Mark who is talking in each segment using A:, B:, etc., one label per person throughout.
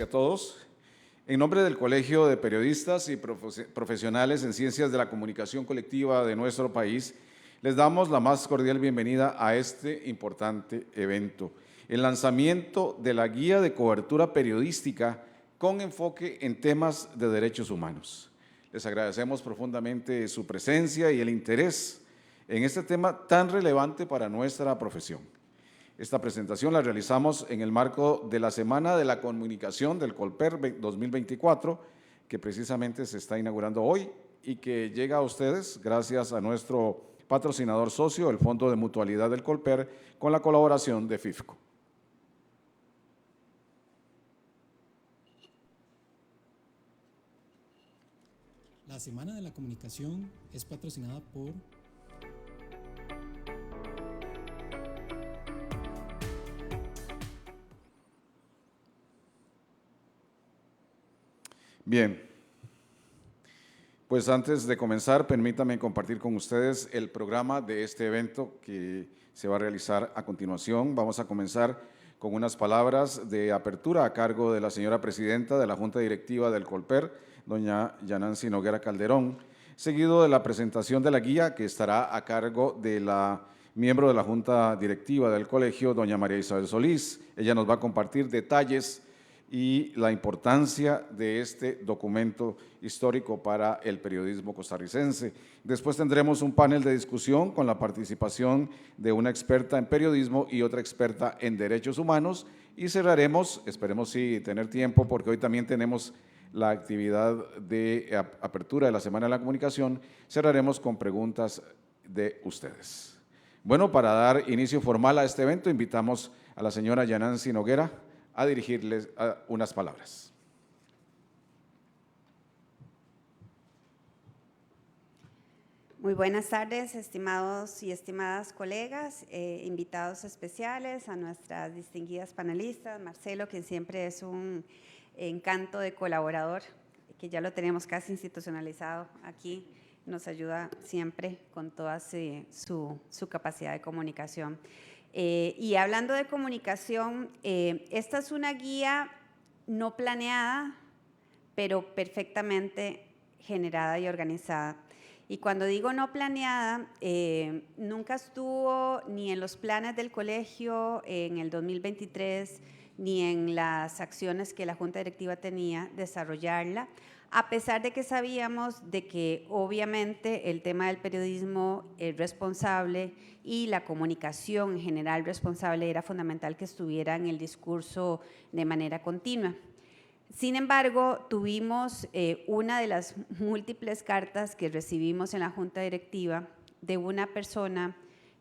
A: a todos. En nombre del Colegio de Periodistas y Profesionales en Ciencias de la Comunicación Colectiva de nuestro país, les damos la más cordial bienvenida a este importante evento, el lanzamiento de la Guía de Cobertura Periodística con enfoque en temas de derechos humanos. Les agradecemos profundamente su presencia y el interés en este tema tan relevante para nuestra profesión. Esta presentación la realizamos en el marco de la Semana de la Comunicación del Colper 2024, que precisamente se está inaugurando hoy y que llega a ustedes gracias a nuestro patrocinador socio, el Fondo de Mutualidad del Colper, con la colaboración de FIFCO.
B: La Semana de la Comunicación es patrocinada por
A: Bien, pues antes de comenzar, permítame compartir con ustedes el programa de este evento que se va a realizar a continuación. Vamos a comenzar con unas palabras de apertura a cargo de la señora presidenta de la Junta Directiva del Colper, doña Yanancy Noguera Calderón, seguido de la presentación de la guía que estará a cargo de la miembro de la Junta Directiva del Colegio, doña María Isabel Solís. Ella nos va a compartir detalles y la importancia de este documento histórico para el periodismo costarricense. Después tendremos un panel de discusión con la participación de una experta en periodismo y otra experta en derechos humanos y cerraremos, esperemos sí tener tiempo porque hoy también tenemos la actividad de apertura de la Semana de la Comunicación, cerraremos con preguntas de ustedes. Bueno, para dar inicio formal a este evento, invitamos a la señora Yanancy Noguera a dirigirles unas palabras.
C: Muy buenas tardes, estimados y estimadas colegas, invitados especiales, a nuestras distinguidas panelistas, Marcelo, quien siempre es un encanto de colaborador, que ya lo tenemos casi institucionalizado aquí, nos ayuda siempre con toda su capacidad de comunicación. Y hablando de comunicación, esta es una guía no planeada, pero perfectamente generada y organizada. Y cuando digo no planeada, nunca estuvo ni en los planes del colegio en el 2023, ni en las acciones que la Junta Directiva tenía desarrollarla, a pesar de que sabíamos de que obviamente el tema del periodismo responsable y la comunicación en general responsable era fundamental que estuviera en el discurso de manera continua. Sin embargo, tuvimos una de las múltiples cartas que recibimos en la Junta Directiva de una persona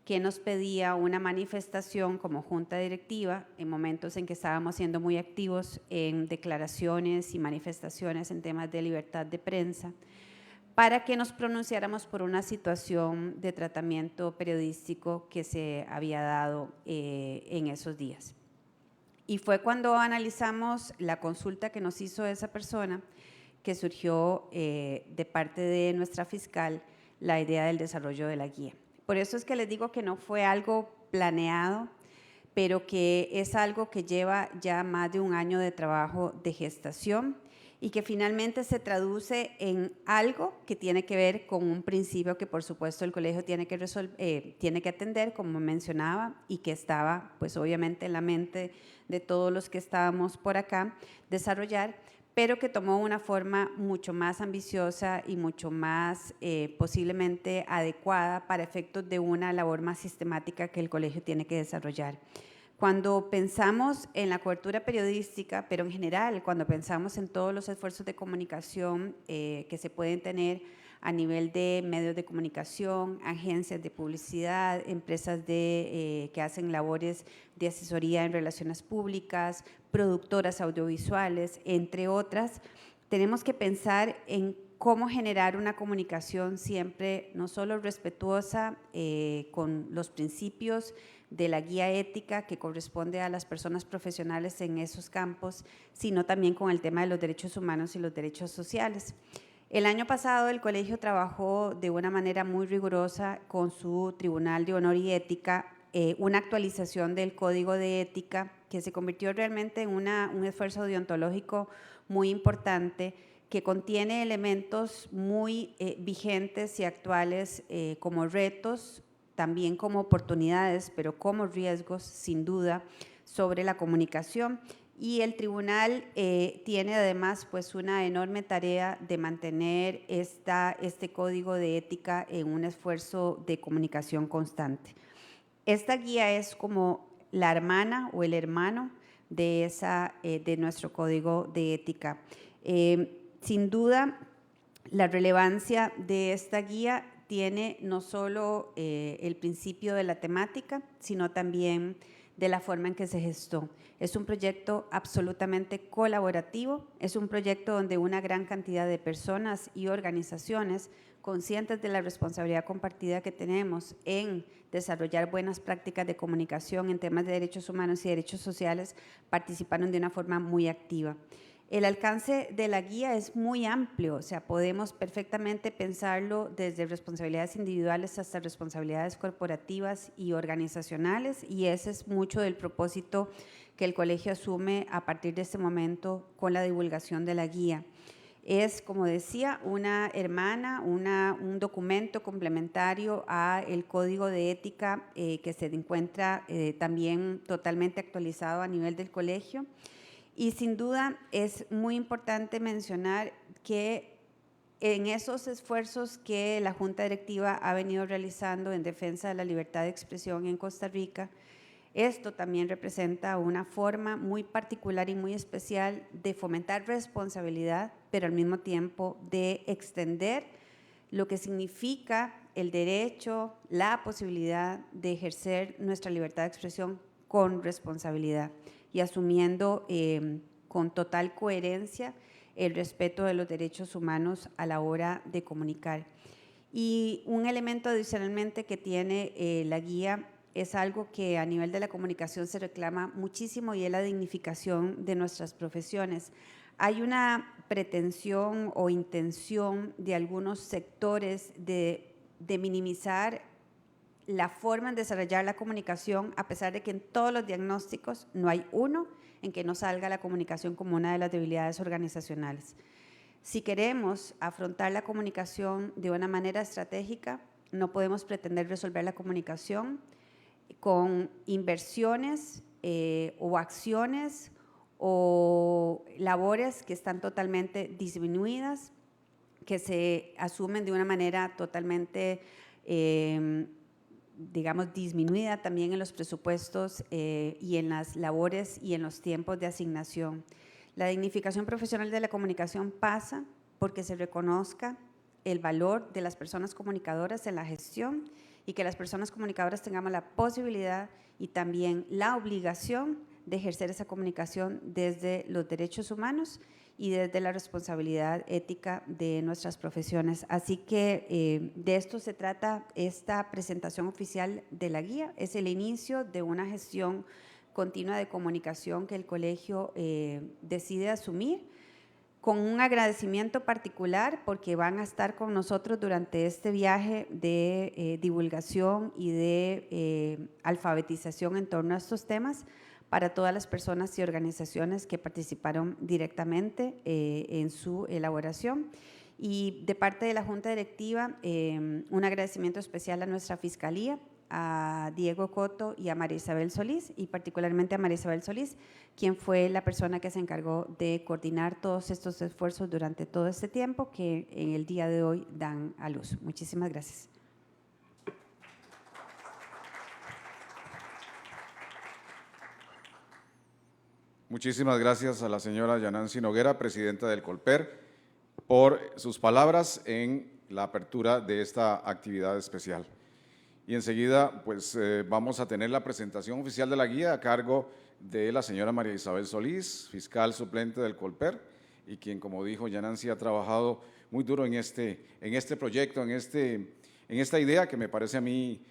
C: que nos pedía una manifestación como Junta Directiva en momentos en que estábamos siendo muy activos en declaraciones y manifestaciones en temas de libertad de prensa, para que nos pronunciáramos por una situación de tratamiento periodístico que se había dado en esos días. Y fue cuando analizamos la consulta que nos hizo esa persona que surgió de parte de nuestra fiscal la idea del desarrollo de la guía. Por eso es que les digo que no fue algo planeado, pero que es algo que lleva ya más de un año de trabajo de gestación y que finalmente se traduce en algo que tiene que ver con un principio que por supuesto el colegio tiene que atender, como mencionaba, y que estaba pues obviamente en la mente de todos los que estábamos por acá, desarrollar, pero que tomó una forma mucho más ambiciosa y mucho más posiblemente adecuada para efectos de una labor más sistemática que el colegio tiene que desarrollar. Cuando pensamos en la cobertura periodística, pero en general, cuando pensamos en todos los esfuerzos de comunicación que se pueden tener a nivel de medios de comunicación, agencias de publicidad, empresas que hacen labores de asesoría en relaciones públicas, productoras audiovisuales, entre otras, tenemos que pensar en cómo generar una comunicación siempre no solo respetuosa con los principios de la guía ética que corresponde a las personas profesionales en esos campos, sino también con el tema de los derechos humanos y los derechos sociales. El año pasado el colegio trabajó de una manera muy rigurosa con su Tribunal de Honor y Ética, una actualización del Código de Ética que se convirtió realmente en un esfuerzo deontológico muy importante, que contiene elementos muy vigentes y actuales como retos, también como oportunidades, pero como riesgos, sin duda, sobre la comunicación. Y el tribunal tiene además pues una enorme tarea de mantener este código de ética en un esfuerzo de comunicación constante. Esta guía es como la hermana o el hermano de nuestro código de ética. Sin duda, la relevancia de esta guía tiene no solo el principio de la temática, sino también de la forma en que se gestó. Es un proyecto absolutamente colaborativo, es un proyecto donde una gran cantidad de personas y organizaciones conscientes de la responsabilidad compartida que tenemos en desarrollar buenas prácticas de comunicación en temas de derechos humanos y derechos sociales, participaron de una forma muy activa. El alcance de la guía es muy amplio, o sea, podemos perfectamente pensarlo desde responsabilidades individuales hasta responsabilidades corporativas y organizacionales, y ese es mucho del propósito que el colegio asume a partir de este momento con la divulgación de la guía. Es, como decía, una hermana, un documento complementario al código de ética que se encuentra también totalmente actualizado a nivel del colegio. Y sin duda es muy importante mencionar que en esos esfuerzos que la Junta Directiva ha venido realizando en defensa de la libertad de expresión en Costa Rica, esto también representa una forma muy particular y muy especial de fomentar responsabilidad, pero al mismo tiempo de extender lo que significa el derecho, la posibilidad de ejercer nuestra libertad de expresión con responsabilidad y asumiendo con total coherencia el respeto de los derechos humanos a la hora de comunicar. Y un elemento adicionalmente que tiene la guía es algo que a nivel de la comunicación se reclama muchísimo, y es la dignificación de nuestras profesiones. Hay una pretensión o intención de algunos sectores de minimizar la forma en desarrollar la comunicación, a pesar de que en todos los diagnósticos no hay uno en que no salga la comunicación como una de las debilidades organizacionales. Si queremos afrontar la comunicación de una manera estratégica, no podemos pretender resolver la comunicación con inversiones o acciones o labores que están totalmente disminuidas, que se asumen de una manera totalmente digamos, disminuida también en los presupuestos y en las labores y en los tiempos de asignación. La dignificación profesional de la comunicación pasa porque se reconozca el valor de las personas comunicadoras en la gestión, y que las personas comunicadoras tengamos la posibilidad y también la obligación de ejercer esa comunicación desde los derechos humanos y desde la responsabilidad ética de nuestras profesiones. Así que de esto se trata esta presentación oficial de la guía. Es el inicio de una gestión continua de comunicación que el colegio decide asumir, con un agradecimiento particular porque van a estar con nosotros durante este viaje de divulgación y de alfabetización en torno a estos temas, para todas las personas y organizaciones que participaron directamente en su elaboración. Y de parte de la Junta Directiva, un agradecimiento especial a nuestra Fiscalía, a Diego Coto y a María Isabel Solís, y particularmente a María Isabel Solís, quien fue la persona que se encargó de coordinar todos estos esfuerzos durante todo este tiempo que en el día de hoy dan a luz. Muchísimas gracias.
A: Muchísimas gracias a la señora Yanancy Noguera, presidenta del Colper, por sus palabras en la apertura de esta actividad especial. Y enseguida, pues, vamos a tener la presentación oficial de la guía a cargo de la señora María Isabel Solís, fiscal suplente del Colper, y quien, como dijo Yanancy, ha trabajado muy duro en este proyecto, en esta idea que me parece a mí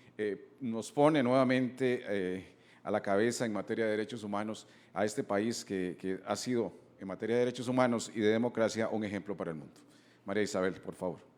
A: nos pone nuevamente a la cabeza en materia de derechos humanos a este país que ha sido, en materia de derechos humanos y de democracia, un ejemplo para el mundo. María Isabel, por favor.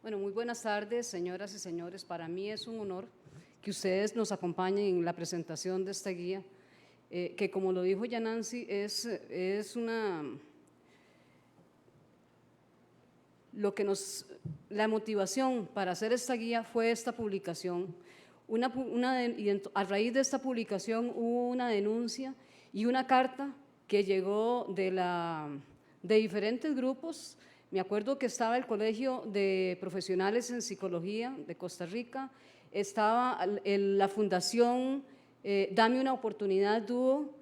D: Bueno, muy buenas tardes, señoras y señores. Para mí es un honor que ustedes nos acompañen en la presentación de esta guía, que como lo dijo ya Nancy, la motivación para hacer esta guía fue esta publicación. A raíz de esta publicación hubo una denuncia y una carta que llegó de diferentes grupos. Me acuerdo que estaba el Colegio de Profesionales en Psicología de Costa Rica, estaba la Fundación Dame una Oportunidad Dúo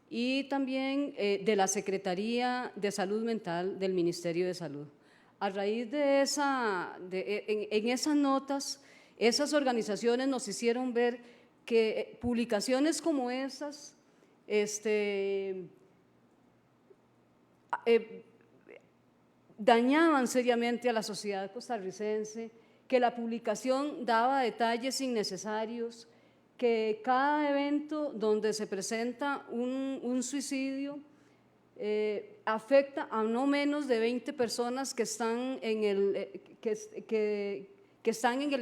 D: y también de la Secretaría de Salud Mental del Ministerio de Salud. A raíz de en esas notas, esas organizaciones nos hicieron ver que publicaciones como esas dañaban seriamente a la sociedad costarricense, que la publicación daba detalles innecesarios, que cada evento donde se presenta un suicidio afecta a no menos de 20 personas que están en el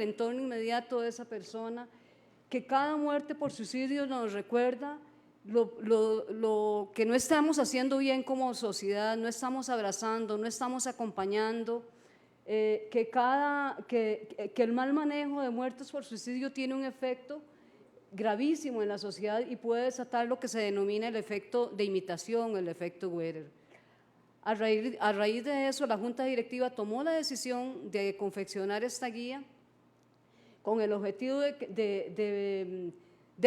D: entorno inmediato de esa persona, que cada muerte por suicidio nos recuerda lo que no estamos haciendo bien como sociedad, no estamos abrazando, no estamos acompañando, que el mal manejo de muertes por suicidio tiene un efecto gravísimo en la sociedad y puede desatar lo que se denomina el efecto de imitación, el efecto Werther. A raíz de eso, la Junta Directiva tomó la decisión de confeccionar esta guía con el objetivo de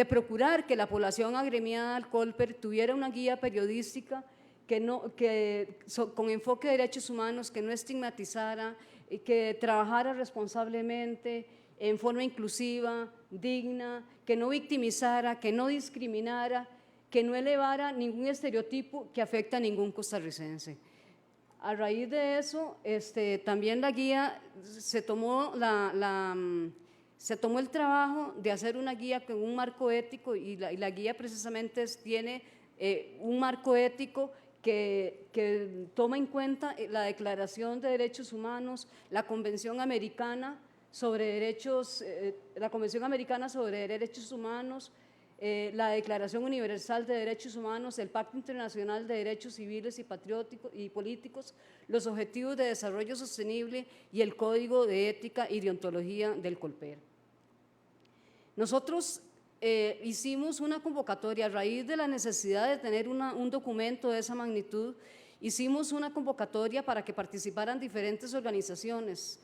D: procurar que la población agremiada al Colper tuviera una guía periodística con enfoque de derechos humanos, que no estigmatizara, que trabajara responsablemente, en forma inclusiva, digna, que no victimizara, que no discriminara, que no elevara ningún estereotipo que afecte a ningún costarricense. A raíz de eso, también la guía se tomó el trabajo de hacer una guía con un marco ético y la guía precisamente tiene un marco ético que toma en cuenta la Declaración de Derechos Humanos, la Convención Americana sobre Derechos Humanos, la Declaración Universal de Derechos Humanos, el Pacto Internacional de Derechos Civiles y Políticos, los Objetivos de Desarrollo Sostenible y el Código de Ética y Deontología del Colper. Nosotros hicimos una convocatoria a raíz de la necesidad de tener un documento de esa magnitud, hicimos una convocatoria para que participaran diferentes organizaciones,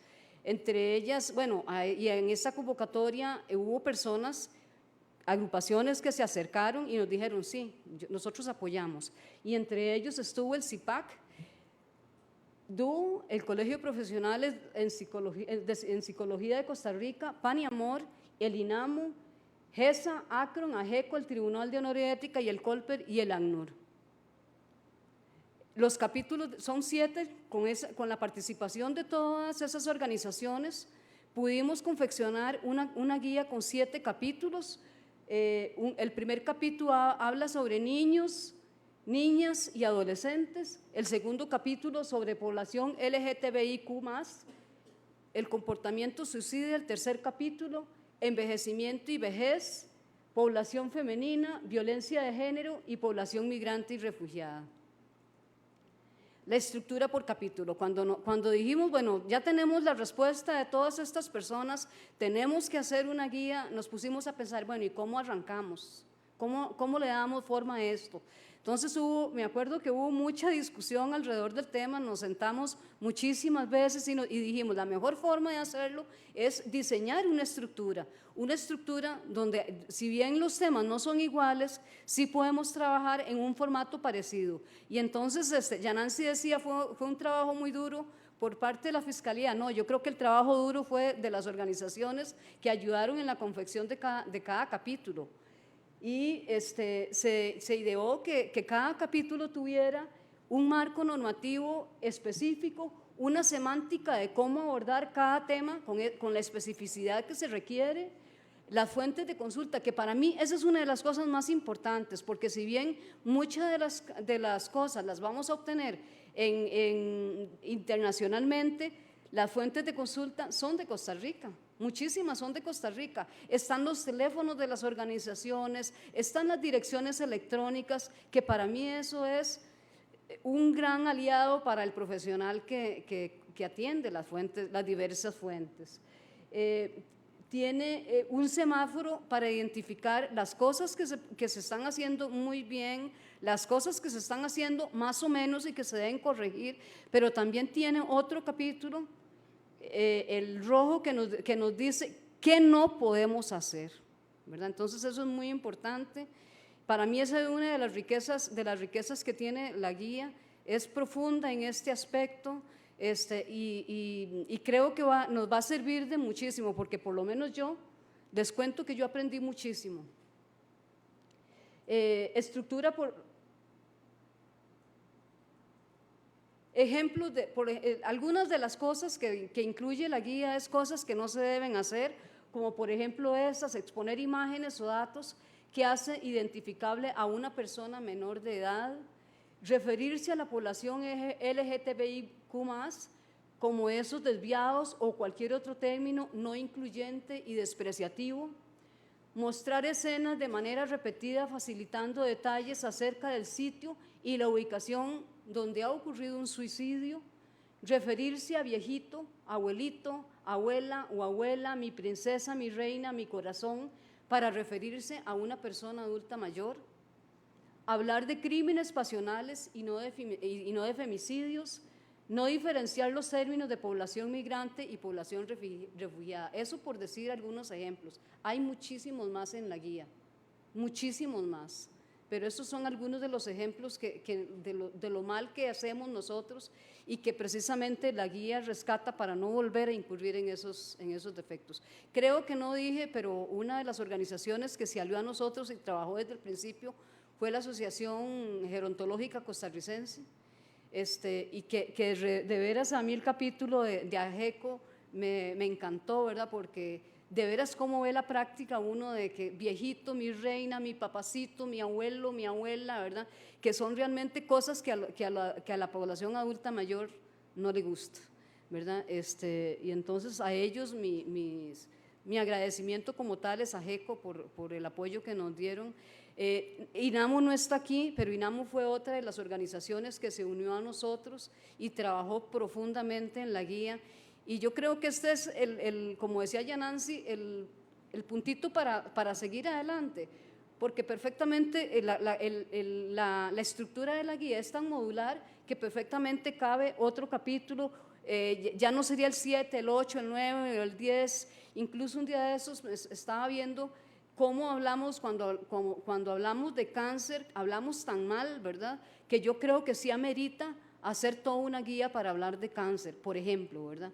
D: entre ellas, bueno, y en esa convocatoria hubo personas, agrupaciones que se acercaron y nos dijeron sí, nosotros apoyamos, y entre ellos estuvo el CIPAC, DUO, el Colegio de Profesionales en Psicología de Costa Rica, Pan y Amor, el INAMU, GESA, ACRON, AGECO, el Tribunal de Honor y Ética y el Colper y el ACNUR. Los capítulos son 7, con la participación de todas esas organizaciones pudimos confeccionar una guía con 7 capítulos. El primer capítulo habla sobre niños, niñas y adolescentes, el segundo capítulo sobre población LGTBIQ+, el comportamiento suicida, el tercer capítulo, envejecimiento y vejez, población femenina, violencia de género y población migrante y refugiada. La estructura por capítulo, cuando dijimos, bueno, ya tenemos la respuesta de todas estas personas, tenemos que hacer una guía, nos pusimos a pensar, bueno, ¿y cómo arrancamos? ¿Cómo le damos forma a esto? Entonces me acuerdo que hubo mucha discusión alrededor del tema, nos sentamos muchísimas veces y dijimos, la mejor forma de hacerlo es diseñar una estructura donde, si bien los temas no son iguales, sí podemos trabajar en un formato parecido. Y entonces, ya Nancy decía, fue un trabajo muy duro por parte de la Fiscalía. No, yo creo que el trabajo duro fue de las organizaciones que ayudaron en la confección de cada capítulo. Y se ideó que cada capítulo tuviera un marco normativo específico, una semántica de cómo abordar cada tema con la especificidad que se requiere, las fuentes de consulta, que para mí esa es una de las cosas más importantes, porque si bien muchas de las cosas las vamos a obtener internacionalmente, Las fuentes de consulta son de Costa Rica, muchísimas son de Costa Rica. Están los teléfonos de las organizaciones, están las direcciones electrónicas, que para mí eso es un gran aliado para el profesional que atiende las fuentes, las diversas fuentes. Tiene un semáforo para identificar las cosas que se están haciendo muy bien, las cosas que se están haciendo más o menos y que se deben corregir, pero también tiene otro capítulo, el rojo, que nos dice qué no podemos hacer, ¿verdad? Entonces eso es muy importante. Para mí esa es una de las riquezas que tiene la guía, es profunda en este aspecto. Y creo que nos va a servir de muchísimo, porque por lo menos yo les cuento que yo aprendí muchísimo. Estructura por ejemplos algunas de las cosas que incluye la guía es cosas que no se deben hacer, como por ejemplo exponer imágenes o datos que hace identificable a una persona menor de edad, referirse a la población LGTBIQ+, como esos desviados o cualquier otro término no incluyente y despreciativo, mostrar escenas de manera repetida facilitando detalles acerca del sitio y la ubicación donde ha ocurrido un suicidio, referirse a viejito, abuelito, abuela o abuela, mi princesa, mi reina, mi corazón, para referirse a una persona adulta mayor, hablar de crímenes pasionales y no de femicidios, no diferenciar los términos de población migrante y población refugiada. Eso por decir algunos ejemplos. Hay muchísimos más en la guía, muchísimos más, pero estos son algunos de los ejemplos de lo mal que hacemos nosotros y que precisamente la guía rescata para no volver a incurrir en esos defectos. Creo que no dije, pero una de las organizaciones que se alió a nosotros y trabajó desde el principio fue la Asociación Gerontológica Costarricense, y que de veras a mí el capítulo de AGECO me encantó, ¿verdad? Porque de veras cómo ve la práctica uno de que viejito, mi reina, mi papacito, mi abuelo, mi abuela, ¿verdad? Que son realmente cosas que a la población adulta mayor no le gusta, ¿verdad? Y entonces a ellos mi agradecimiento como tal es a AGECO por el apoyo que nos dieron. INAMO no está aquí, pero INAMO fue otra de las organizaciones que se unió a nosotros y trabajó profundamente en la guía. Y yo creo que este es, como decía ya Nancy, el puntito para seguir adelante, porque perfectamente la estructura de la guía es tan modular que perfectamente cabe otro capítulo, ya no sería el 7, el 8, el 9, el 10, incluso un día de esos estaba viendo cómo hablamos, cuando hablamos de cáncer, hablamos tan mal, ¿verdad? Que yo creo que sí amerita hacer toda una guía para hablar de cáncer, por ejemplo, ¿verdad?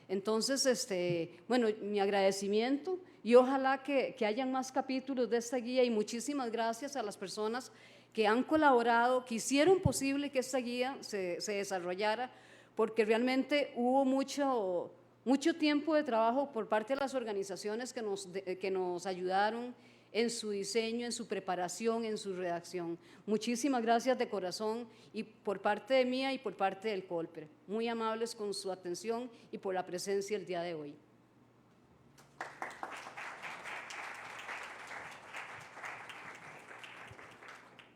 D: Entonces, bueno, mi agradecimiento y ojalá que hayan más capítulos de esta guía y muchísimas gracias a las personas que han colaborado, que hicieron posible que esta guía se desarrollara, porque realmente hubo mucho tiempo de trabajo por parte de las organizaciones que nos ayudaron en su diseño, en su preparación, en su redacción. Muchísimas gracias de corazón y por parte de mía y por parte del COLPRE. Muy amables con su atención y por la presencia el día de hoy.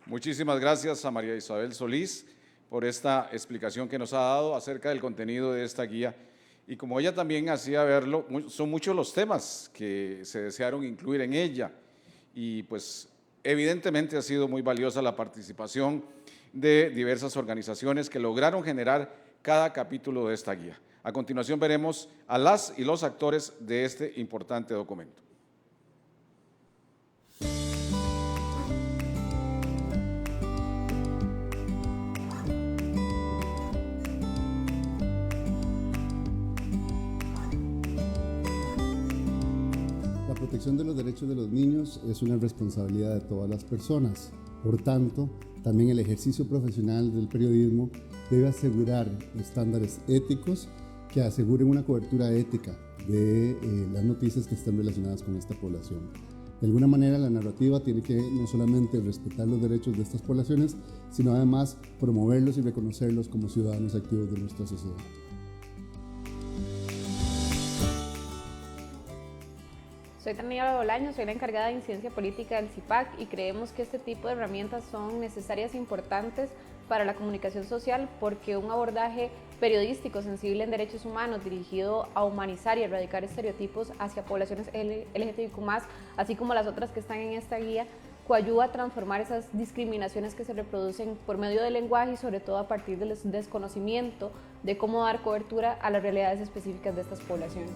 A: Muchísimas gracias a María Isabel Solís por esta explicación que nos ha dado acerca del contenido de esta guía. Y como ella también hacía verlo, son muchos los temas que se desearon incluir en ella. Y pues evidentemente ha sido muy valiosa la participación de diversas organizaciones que lograron generar cada capítulo de esta guía. A continuación veremos a las y los actores de este importante documento.
E: La protección de los derechos de los niños es una responsabilidad de todas las personas. Por tanto, también el ejercicio profesional del periodismo debe asegurar estándares éticos que aseguren una cobertura ética de las noticias que están relacionadas con esta población. De alguna manera, la narrativa tiene que no solamente respetar los derechos de estas poblaciones, sino además promoverlos y reconocerlos como ciudadanos activos de nuestra sociedad.
F: Soy Daniela Bolaño, soy la encargada de incidencia política del CIPAC y creemos que este tipo de herramientas son necesarias e importantes para la comunicación social porque un abordaje periodístico sensible en derechos humanos dirigido a humanizar y erradicar estereotipos hacia poblaciones LGTBIQ+, así como las otras que están en esta guía, coayuda a transformar esas discriminaciones que se reproducen por medio del lenguaje y sobre todo a partir del desconocimiento de cómo dar cobertura a las realidades específicas de estas poblaciones.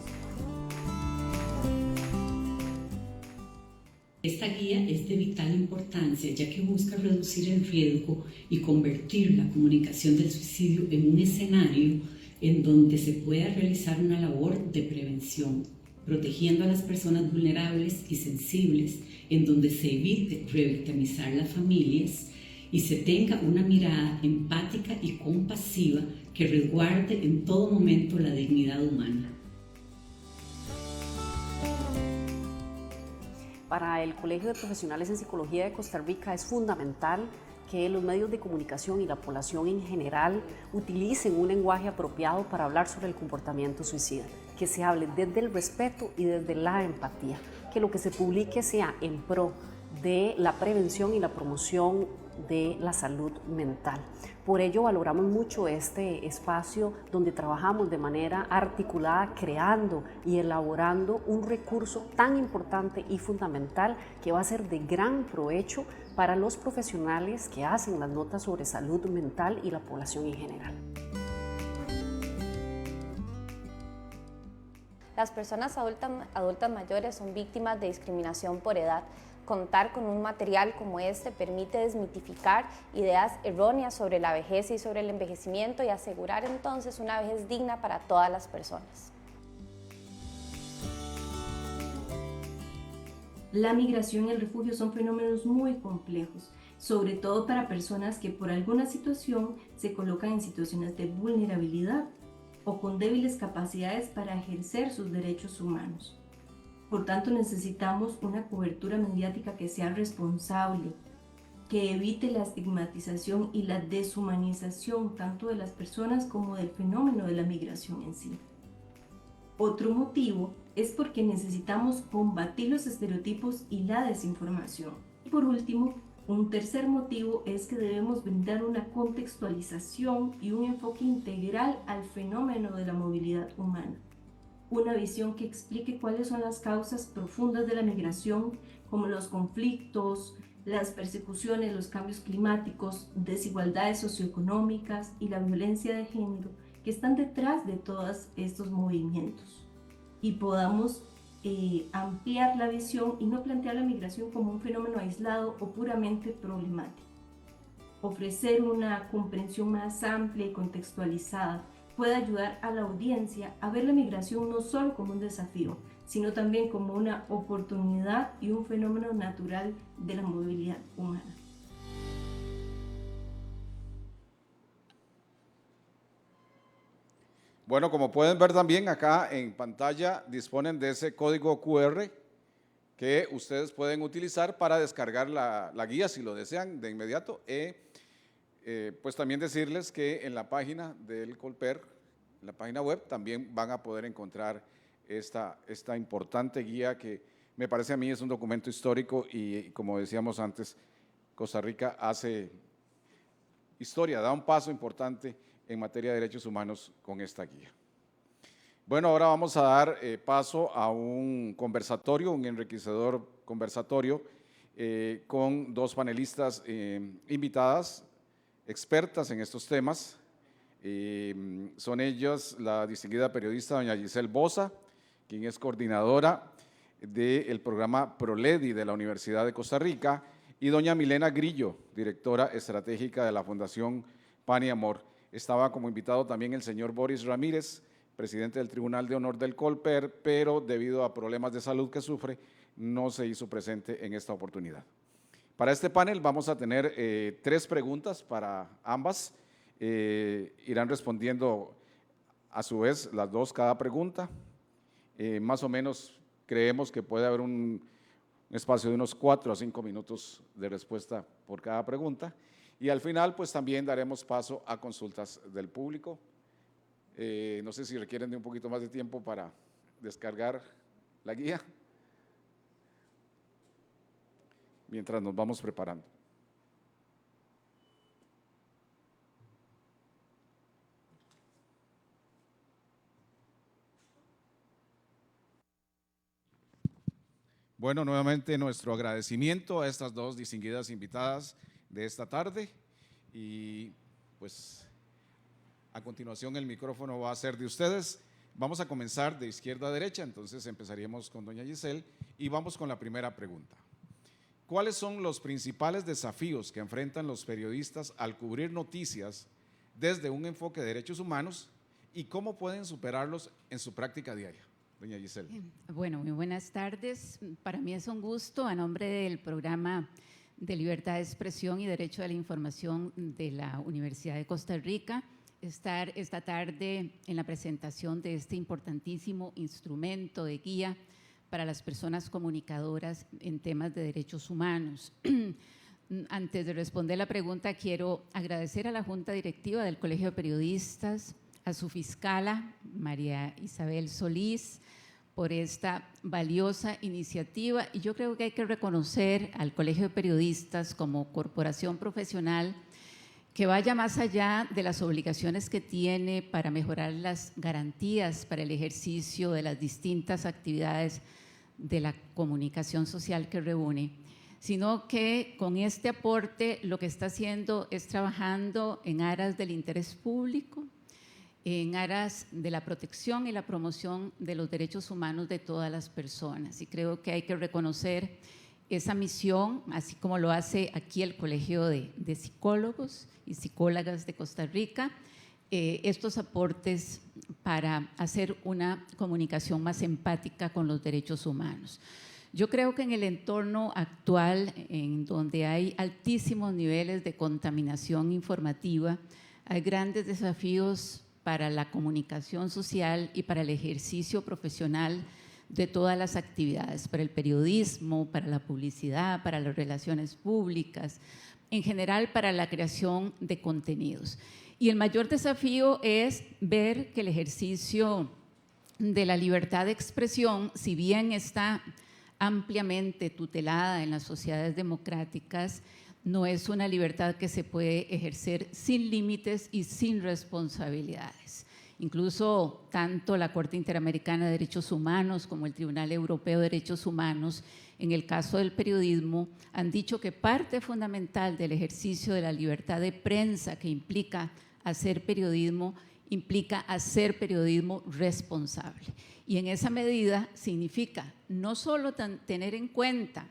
G: Esta guía es de vital importancia ya que busca reducir el riesgo y convertir la comunicación del suicidio en un escenario en donde se pueda realizar una labor de prevención, protegiendo a las personas vulnerables y sensibles, en donde se evite revictimizar las familias y se tenga una mirada empática y compasiva que resguarde en todo momento la dignidad humana.
H: Para el Colegio de Profesionales en Psicología de Costa Rica es fundamental que los medios de comunicación y la población en general utilicen un lenguaje apropiado para hablar sobre el comportamiento suicida, que se hable desde el respeto y desde la empatía, que lo que se publique sea en pro de la prevención y la promoción de la salud mental. Por ello valoramos mucho este espacio donde trabajamos de manera articulada, creando y elaborando un recurso tan importante y fundamental que va a ser de gran provecho para los profesionales que hacen las notas sobre salud mental y la población en general.
I: Las personas adultas mayores son víctimas de discriminación por edad. Contar con un material como este permite desmitificar ideas erróneas sobre la vejez y sobre el envejecimiento y asegurar entonces una vejez digna para todas las personas.
J: La migración y el refugio son fenómenos muy complejos, sobre todo para personas que por alguna situación se colocan en situaciones de vulnerabilidad o con débiles capacidades para ejercer sus derechos humanos. Por tanto, necesitamos una cobertura mediática que sea responsable, que evite la estigmatización y la deshumanización tanto de las personas como del fenómeno de la migración en sí. Otro motivo es porque necesitamos combatir los estereotipos y la desinformación. Y por último, un tercer motivo es que debemos brindar una contextualización y un enfoque integral al fenómeno de la movilidad humana. Una visión que explique cuáles son las causas profundas de la migración, como los conflictos, las persecuciones, los cambios climáticos, desigualdades socioeconómicas y la violencia de género que están detrás de todos estos movimientos. Y podamos ampliar la visión y no plantear la migración como un fenómeno aislado o puramente problemático. Ofrecer una comprensión más amplia y contextualizada puede ayudar a la audiencia a ver la migración no solo como un desafío, sino también como una oportunidad y un fenómeno natural de la movilidad humana.
A: Bueno, como pueden ver también acá en pantalla disponen de ese código QR que ustedes pueden utilizar para descargar la guía si lo desean de inmediato. Pues también decirles que en la página del Colper, en la página web, también van a poder encontrar esta importante guía que me parece a mí es un documento histórico y como decíamos antes, Costa Rica hace historia, da un paso importante en materia de derechos humanos con esta guía. Bueno, ahora vamos a dar paso a un conversatorio, un enriquecedor conversatorio con dos panelistas invitadas, expertas en estos temas. Son ellas la distinguida periodista doña Giselle Bosa, quien es coordinadora del programa ProLEDI de la Universidad de Costa Rica, y doña Milena Grillo, directora estratégica de la Fundación Pan y Amor. Estaba como invitado también el señor Boris Ramírez, presidente del Tribunal de Honor del Colper, pero debido a problemas de salud que sufre, no se hizo presente en esta oportunidad. Para este panel vamos a tener 3 preguntas para ambas. Irán respondiendo a su vez las 2 cada pregunta. Más o menos creemos que puede haber un espacio de unos 4 a 5 minutos de respuesta por cada pregunta. Y al final, pues también daremos paso a consultas del público. No sé si requieren de un poquito más de tiempo para descargar la guía. mientras nos vamos preparando. Bueno, nuevamente nuestro agradecimiento a estas dos distinguidas invitadas de esta tarde y pues a continuación el micrófono va a ser de ustedes. Vamos a comenzar de izquierda a derecha, entonces empezaríamos con doña Giselle y vamos con la primera pregunta. ¿Cuáles son los principales desafíos que enfrentan los periodistas al cubrir noticias desde un enfoque de derechos humanos y cómo pueden superarlos en su práctica diaria? Doña Giselle.
K: Bueno, muy buenas tardes. Para mí es un gusto, a nombre del programa de Libertad de Expresión y Derecho a la Información de la Universidad de Costa Rica, estar esta tarde en la presentación de este importantísimo instrumento de guía para las personas comunicadoras en temas de derechos humanos. Antes de responder la pregunta, quiero agradecer a la Junta Directiva del Colegio de Periodistas, a su fiscala, María Isabel Solís, por esta valiosa iniciativa. Y yo creo que hay que reconocer al Colegio de Periodistas como corporación profesional que vaya más allá de las obligaciones que tiene para mejorar las garantías para el ejercicio de las distintas actividades de la comunicación social que reúne, sino que con este aporte lo que está haciendo es trabajando en aras del interés público, en aras de la protección y la promoción de los derechos humanos de todas las personas. Y creo que hay que reconocer esa misión, así como lo hace aquí el Colegio de Psicólogos y Psicólogas de Costa Rica, estos aportes para hacer una comunicación más empática con los derechos humanos. Yo creo que en el entorno actual, en donde hay altísimos niveles de contaminación informativa, hay grandes desafíos para la comunicación social y para el ejercicio profesional de todas las actividades, para el periodismo, para la publicidad, para las relaciones públicas, en general para la creación de contenidos. Y el mayor desafío es ver que el ejercicio de la libertad de expresión, si bien está ampliamente tutelada en las sociedades democráticas, no es una libertad que se puede ejercer sin límites y sin responsabilidades. Incluso tanto la Corte Interamericana de Derechos Humanos como el Tribunal Europeo de Derechos Humanos, en el caso del periodismo, han dicho que parte fundamental del ejercicio de la libertad de prensa que implica hacer periodismo, implica hacer periodismo responsable. Y en esa medida significa no solo tener en cuenta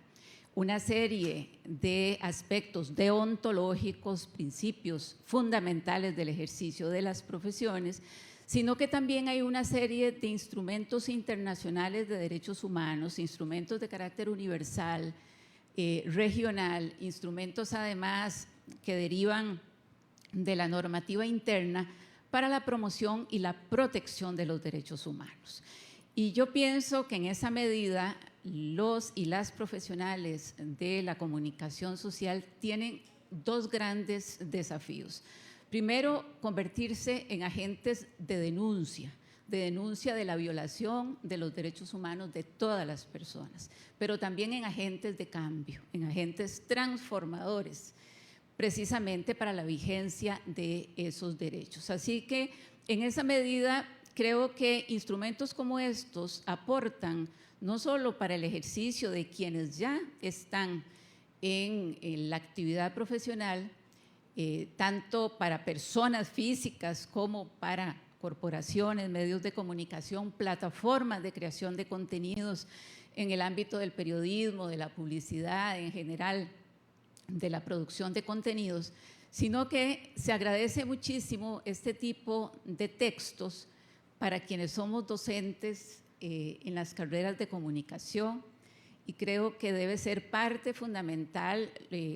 K: una serie de aspectos deontológicos, principios fundamentales del ejercicio de las profesiones, sino que también hay una serie de instrumentos internacionales de derechos humanos, instrumentos de carácter universal, regional, instrumentos además que derivan de la normativa interna para la promoción y la protección de los derechos humanos. Y yo pienso que en esa medida los y las profesionales de la comunicación social tienen dos grandes desafíos. Primero, convertirse en agentes de denuncia de la violación de los derechos humanos de todas las personas, pero también en agentes de cambio, en agentes transformadores, precisamente para la vigencia de esos derechos. Así que en esa medida creo que instrumentos como estos aportan no solo para el ejercicio de quienes ya están en la actividad profesional, tanto para personas físicas como para corporaciones, medios de comunicación, plataformas de creación de contenidos en el ámbito del periodismo, de la publicidad, en general, de la producción de contenidos, sino que se agradece muchísimo este tipo de textos para quienes somos docentes en las carreras de comunicación, y creo que debe ser parte fundamental.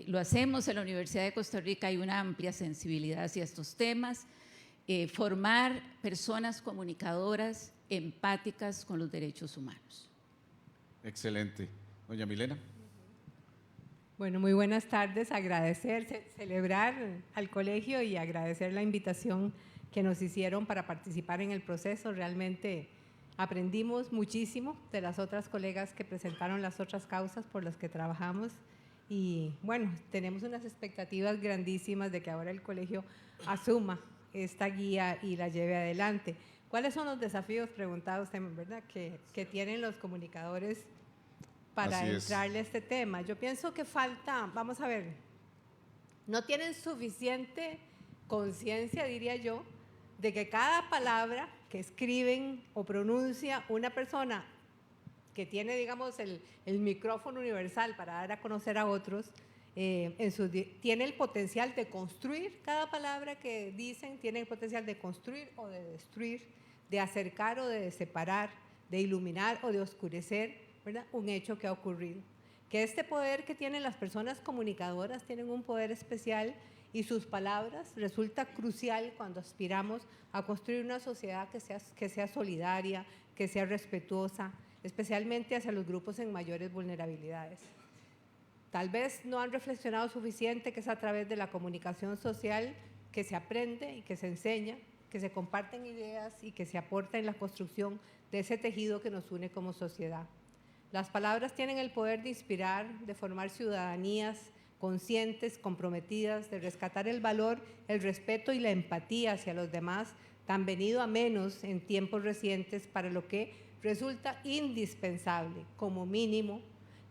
K: Lo hacemos en la Universidad de Costa Rica, hay una amplia sensibilidad hacia estos temas, formar personas comunicadoras empáticas con los derechos humanos.
A: Excelente. Doña Milena.
L: Bueno, muy buenas tardes. Agradecer, celebrar al colegio y agradecer la invitación que nos hicieron para participar en el proceso. Realmente aprendimos muchísimo de las otras colegas que presentaron las otras causas por las que trabajamos y bueno, tenemos unas expectativas grandísimas de que ahora el colegio asuma esta guía y la lleve adelante. ¿Cuáles son los desafíos, preguntaba usted, verdad, que tienen los comunicadores para entrarle a este tema? Yo pienso que falta, vamos a ver, no tienen suficiente conciencia, diría yo, de que cada palabra que escriben o pronuncia una persona que tiene, digamos, el micrófono universal para dar a conocer a otros, tiene el potencial de construir, cada palabra que dicen tiene el potencial de construir o de destruir, de acercar o de separar, de iluminar o de oscurecer, ¿verdad?, un hecho que ha ocurrido. Que este poder que tienen las personas comunicadoras tienen un poder especial y sus palabras resulta crucial cuando aspiramos a construir una sociedad que sea solidaria, que sea respetuosa, especialmente hacia los grupos en mayores vulnerabilidades. Tal vez no han reflexionado suficiente que es a través de la comunicación social que se aprende y que se enseña, que se comparten ideas y que se aporta en la construcción de ese tejido que nos une como sociedad. Las palabras tienen el poder de inspirar, de formar ciudadanías conscientes, comprometidas, de rescatar el valor, el respeto y la empatía hacia los demás, tan venido a menos en tiempos recientes, para lo que resulta indispensable, como mínimo,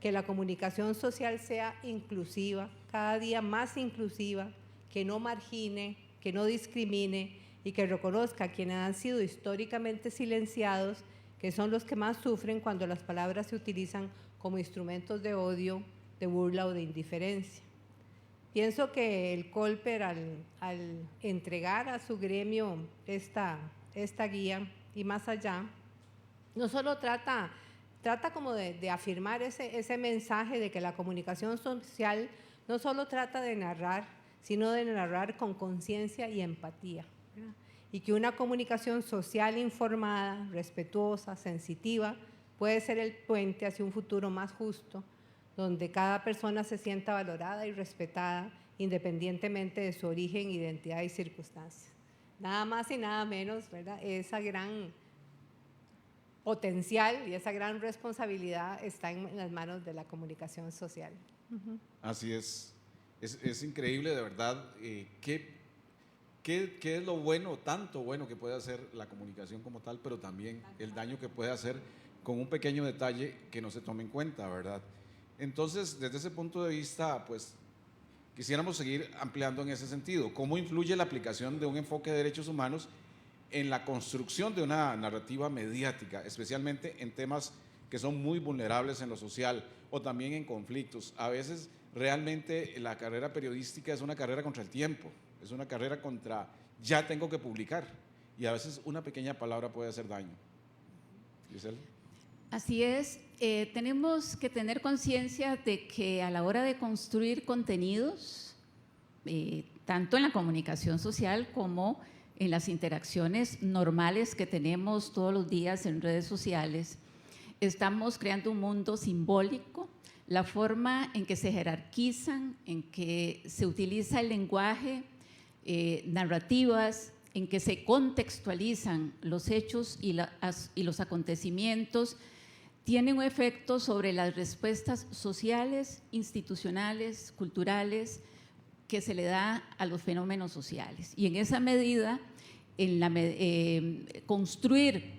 L: que la comunicación social sea inclusiva, cada día más inclusiva, que no margine, que no discrimine y que reconozca a quienes han sido históricamente silenciados, que son los que más sufren cuando las palabras se utilizan como instrumentos de odio, de burla o de indiferencia. Pienso que el COLPER, al entregar a su gremio esta guía y más allá, no solo trata como de afirmar ese mensaje de que la comunicación social no solo trata de narrar, sino de narrar con conciencia y empatía, ¿verdad? Y que una comunicación social informada, respetuosa, sensitiva, puede ser el puente hacia un futuro más justo, donde cada persona se sienta valorada y respetada, independientemente de su origen, identidad y circunstancias. Nada más y nada menos, ¿verdad? Esa gran potencial y esa gran responsabilidad está en las manos de la comunicación social.
A: Así es. Es increíble, de verdad, qué es lo bueno, tanto bueno que puede hacer la comunicación como tal, pero también el daño que puede hacer con un pequeño detalle que no se tome en cuenta, ¿verdad? Entonces, desde ese punto de vista, pues, quisiéramos seguir ampliando en ese sentido. ¿Cómo influye la aplicación de un enfoque de derechos humanos en la construcción de una narrativa mediática, especialmente en temas que son muy vulnerables en lo social o también en conflictos? A veces realmente la carrera periodística es una carrera contra el tiempo, es una carrera contra ya tengo que publicar, y a veces una pequeña palabra puede hacer daño. Giselle.
K: Así es, tenemos que tener conciencia de que a la hora de construir contenidos, tanto en la comunicación social como en las interacciones normales que tenemos todos los días en redes sociales, estamos creando un mundo simbólico. La forma en que se jerarquizan, en que se utiliza el lenguaje, narrativas, en que se contextualizan los hechos y los acontecimientos, tienen un efecto sobre las respuestas sociales, institucionales, culturales, que se le da a los fenómenos sociales. Y en esa medida, construir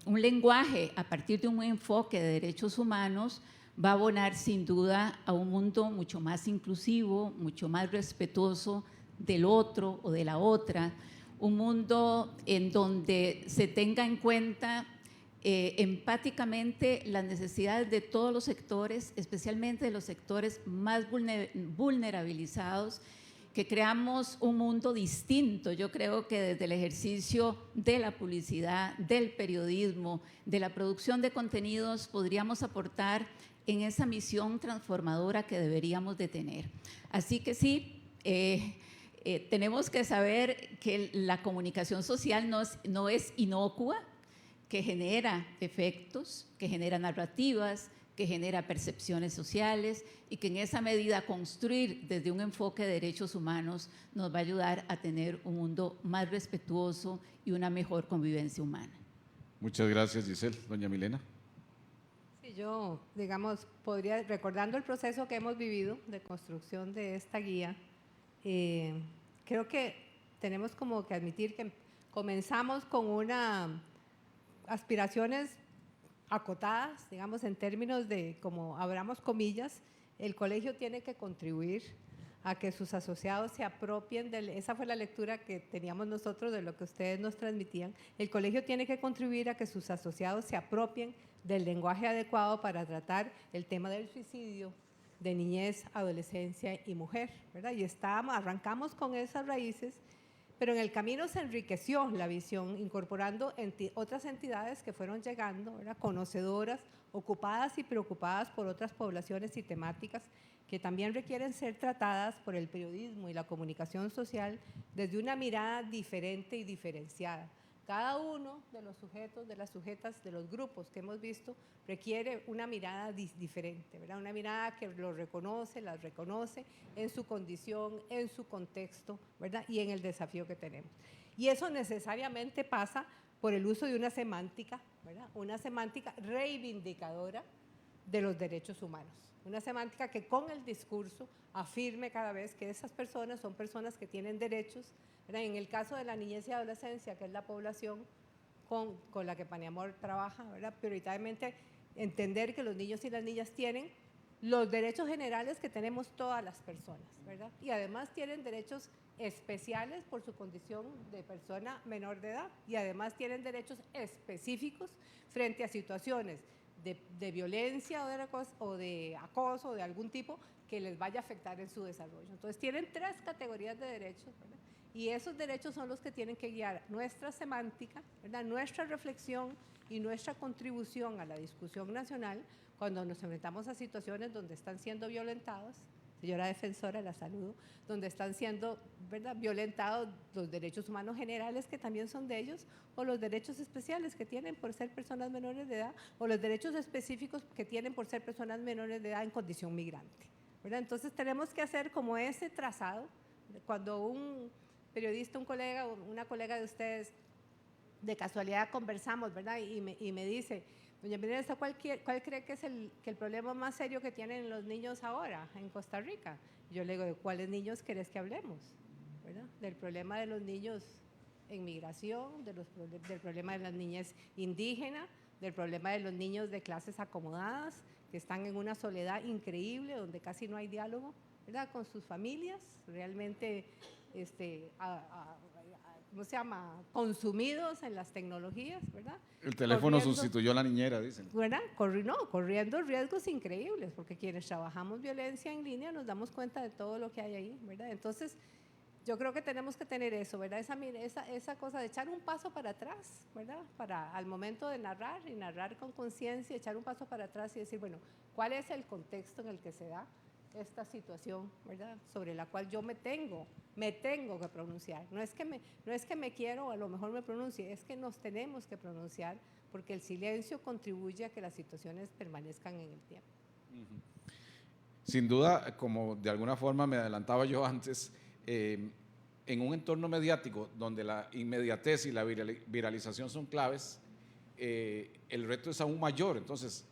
K: un lenguaje a partir de un enfoque de derechos humanos va a abonar sin duda a un mundo mucho más inclusivo, mucho más respetuoso del otro o de la otra, un mundo en donde se tenga en cuenta empáticamente las necesidades de todos los sectores, especialmente de los sectores más vulnerabilizados, que creamos un mundo distinto. Yo creo que desde el ejercicio de la publicidad, del periodismo, de la producción de contenidos, podríamos aportar en esa misión transformadora que deberíamos de tener. Así que sí, tenemos que saber que la comunicación social no es inocua, que genera efectos, que genera narrativas, que genera percepciones sociales, y que en esa medida construir desde un enfoque de derechos humanos nos va a ayudar a tener un mundo más respetuoso y una mejor convivencia humana.
A: Muchas gracias, Giselle. Doña Milena.
L: Sí, yo, digamos, podría, recordando el proceso que hemos vivido de construcción de esta guía, creo que tenemos como que admitir que comenzamos con aspiraciones acotadas, digamos, en términos de, como abramos comillas, el colegio tiene que contribuir a que sus asociados se apropien esa fue la lectura que teníamos nosotros de lo que ustedes nos transmitían. El colegio tiene que contribuir a que sus asociados se apropien del lenguaje adecuado para tratar el tema del suicidio de niñez, adolescencia y mujer, ¿verdad? Y arrancamos con esas raíces, pero en el camino se enriqueció la visión, incorporando otras entidades que fueron llegando, ¿verdad? Conocedoras, ocupadas y preocupadas por otras poblaciones y temáticas que también requieren ser tratadas por el periodismo y la comunicación social desde una mirada diferente y diferenciada. Cada uno de los sujetos, de las sujetas, de los grupos que hemos visto, requiere una mirada diferente, ¿verdad? Una mirada que las reconoce en su condición, en su contexto, ¿verdad? Y en el desafío que tenemos. Y eso necesariamente pasa por el uso de una semántica, ¿verdad? Una semántica reivindicadora de los derechos humanos. Una semántica que con el discurso afirme cada vez que esas personas son personas que tienen derechos, ¿verdad? En el caso de la niñez y adolescencia, que es la población con la que Paniamor trabaja, ¿verdad? Prioritariamente entender que los niños y las niñas tienen los derechos generales que tenemos todas las personas, ¿verdad? Y además tienen derechos especiales por su condición de persona menor de edad y además tienen derechos específicos frente a situaciones de violencia o de acoso o de algún tipo que les vaya a afectar en su desarrollo. Entonces tienen 3 categorías de derechos, ¿verdad? Y esos derechos son los que tienen que guiar nuestra semántica, ¿verdad? Nuestra reflexión y nuestra contribución a la discusión nacional cuando nos enfrentamos a situaciones donde están siendo violentados, señora defensora, la saludo, donde están siendo, ¿verdad?, violentados los derechos humanos generales que también son de ellos, o los derechos especiales que tienen por ser personas menores de edad, o los derechos específicos que tienen por ser personas menores de edad en condición migrante, ¿verdad? Entonces tenemos que hacer como ese trazado. Cuando un periodista, un colega o una colega de ustedes de casualidad conversamos, ¿verdad? Y me dice, doña Mirela, ¿cuál cree que es el problema más serio que tienen los niños ahora en Costa Rica? Yo le digo, ¿de cuáles niños querés que hablemos? ¿Verdad? Del problema de los niños en migración, del problema de las niñas indígenas, del problema de los niños de clases acomodadas, que están en una soledad increíble, donde casi no hay diálogo, ¿verdad?, con sus familias, realmente ¿cómo se llama?, consumidos en las tecnologías, ¿verdad?
A: El teléfono sustituyó a la niñera, dicen.
L: ¿Verdad? Corriendo riesgos increíbles, porque quienes trabajamos violencia en línea nos damos cuenta de todo lo que hay ahí, ¿verdad? Entonces, yo creo que tenemos que tener eso, ¿verdad? Esa cosa de echar un paso para atrás, ¿verdad? Al momento de narrar y narrar con conciencia, echar un paso para atrás y decir, bueno, ¿cuál es el contexto en el que se da esta situación, ¿verdad?, sobre la cual yo me tengo que pronunciar? No es que me quiero o a lo mejor me pronuncie, es que nos tenemos que pronunciar porque el silencio contribuye a que las situaciones permanezcan en el tiempo.
A: Sin duda, como de alguna forma me adelantaba yo antes, en un entorno mediático donde la inmediatez y la viralización son claves, el reto es aún mayor. Entonces,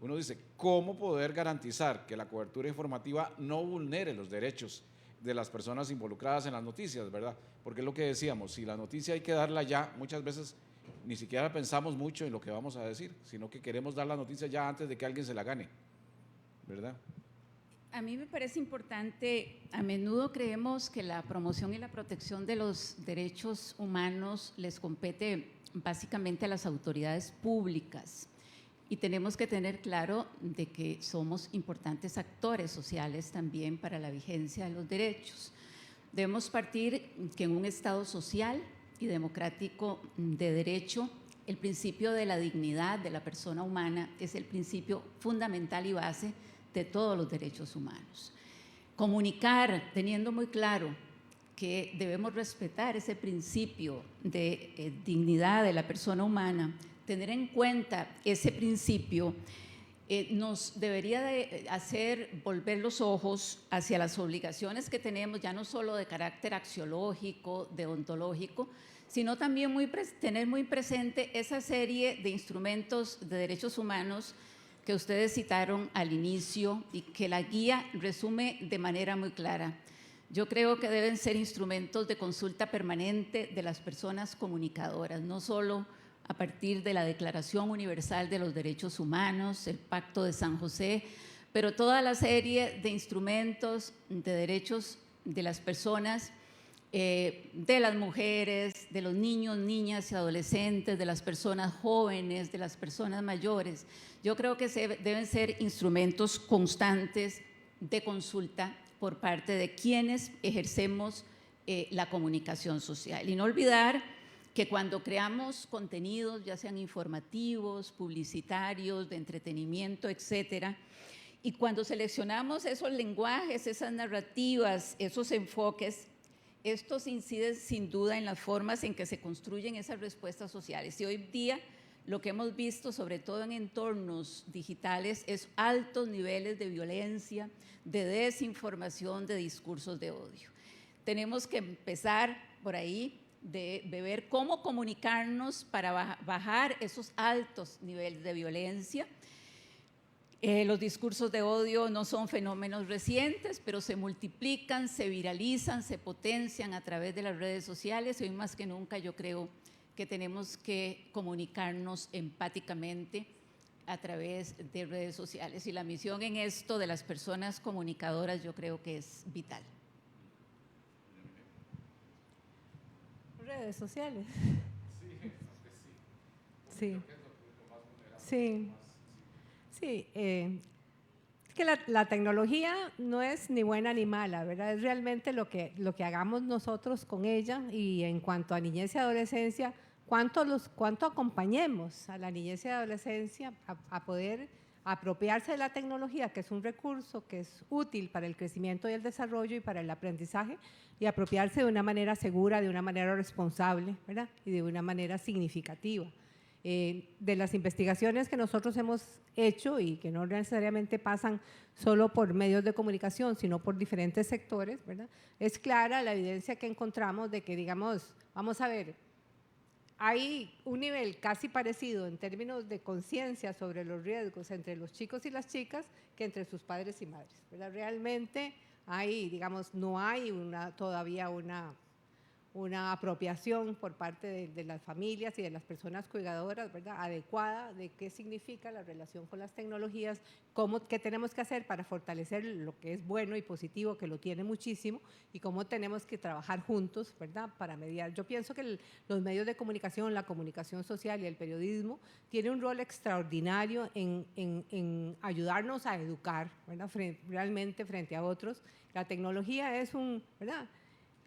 A: uno dice, ¿cómo poder garantizar que la cobertura informativa no vulnere los derechos de las personas involucradas en las noticias, ¿verdad? Porque es lo que decíamos, si la noticia hay que darla ya, muchas veces ni siquiera pensamos mucho en lo que vamos a decir, sino que queremos dar la noticia ya antes de que alguien se la gane, ¿verdad?
K: A mí me parece importante, a menudo creemos que la promoción y la protección de los derechos humanos les compete básicamente a las autoridades públicas. Y tenemos que tener claro de que somos importantes actores sociales también para la vigencia de los derechos. Debemos partir que en un Estado social y democrático de derecho, el principio de la dignidad de la persona humana es el principio fundamental y base de todos los derechos humanos. Comunicar teniendo muy claro que debemos respetar ese principio de dignidad de la persona humana, tener en cuenta ese principio nos debería de hacer volver los ojos hacia las obligaciones que tenemos, ya no solo de carácter axiológico, deontológico, sino también tener muy presente esa serie de instrumentos de derechos humanos que ustedes citaron al inicio y que la guía resume de manera muy clara. Yo creo que deben ser instrumentos de consulta permanente de las personas comunicadoras, no solo a partir de la Declaración Universal de los Derechos Humanos, el Pacto de San José, pero toda la serie de instrumentos de derechos de las personas, de las mujeres, de los niños, niñas y adolescentes, de las personas jóvenes, de las personas mayores. Yo creo que deben ser instrumentos constantes de consulta por parte de quienes ejercemos la comunicación social. Y no olvidar que cuando creamos contenidos, ya sean informativos, publicitarios, de entretenimiento, etcétera, y cuando seleccionamos esos lenguajes, esas narrativas, esos enfoques, estos inciden sin duda en las formas en que se construyen esas respuestas sociales. Y hoy día lo que hemos visto, sobre todo en entornos digitales, es altos niveles de violencia, de desinformación, de discursos de odio. Tenemos que empezar por ahí de ver cómo comunicarnos para bajar esos altos niveles de violencia. Los discursos de odio no son fenómenos recientes, pero se multiplican, se viralizan, se potencian a través de las redes sociales. Hoy más que nunca yo creo que tenemos que comunicarnos empáticamente a través de redes sociales. Y la misión en esto de las personas comunicadoras yo creo que es vital.
L: Redes sociales. Sí. Sí. Sí, es que la tecnología no es ni buena ni mala, ¿verdad? Es realmente lo que hagamos nosotros con ella, y en cuanto a niñez y adolescencia, cuánto acompañemos a la niñez y adolescencia a poder apropiarse de la tecnología, que es un recurso que es útil para el crecimiento y el desarrollo y para el aprendizaje, y apropiarse de una manera segura, de una manera responsable, ¿verdad? Y de una manera significativa. De las investigaciones que nosotros hemos hecho y que no necesariamente pasan solo por medios de comunicación, sino por diferentes sectores, ¿verdad? Es clara la evidencia que encontramos de que, digamos, vamos a ver, hay un nivel casi parecido en términos de conciencia sobre los riesgos entre los chicos y las chicas que entre sus padres y madres, ¿verdad? Realmente hay, digamos, no hay todavía una apropiación por parte de las familias y de las personas cuidadoras, ¿verdad?, adecuada de qué significa la relación con las tecnologías, qué tenemos que hacer para fortalecer lo que es bueno y positivo, que lo tiene muchísimo, y cómo tenemos que trabajar juntos, ¿verdad?, para mediar. Yo pienso que los medios de comunicación, la comunicación social y el periodismo tienen un rol extraordinario en ayudarnos a educar, ¿verdad?, realmente frente a otros. La tecnología es ¿verdad?,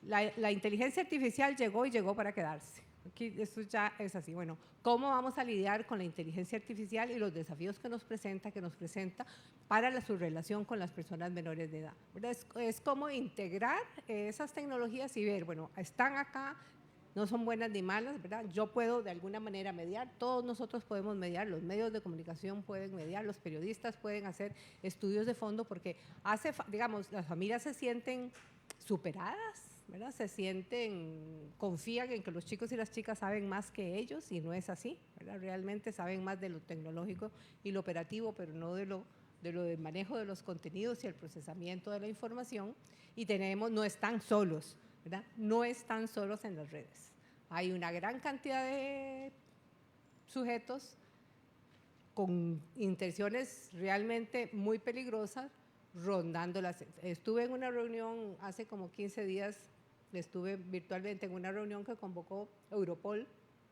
L: la inteligencia artificial llegó para quedarse. Aquí eso ya es así. Bueno, ¿cómo vamos a lidiar con la inteligencia artificial y los desafíos que nos presenta para su relación con las personas menores de edad? Es cómo integrar esas tecnologías y ver, bueno, están acá, no son buenas ni malas, ¿verdad? Yo puedo de alguna manera mediar, todos nosotros podemos mediar, los medios de comunicación pueden mediar, los periodistas pueden hacer estudios de fondo, porque digamos, las familias se sienten superadas, ¿verdad? Confían en que los chicos y las chicas saben más que ellos, y no es así, ¿verdad? Realmente saben más de lo tecnológico y lo operativo, pero no de lo del manejo de los contenidos y el procesamiento de la información. Y no están solos, ¿verdad? No están solos en las redes. Hay una gran cantidad de sujetos con intenciones realmente muy peligrosas rondando Estuve en una reunión hace como 15 días, estuve virtualmente en una reunión que convocó Europol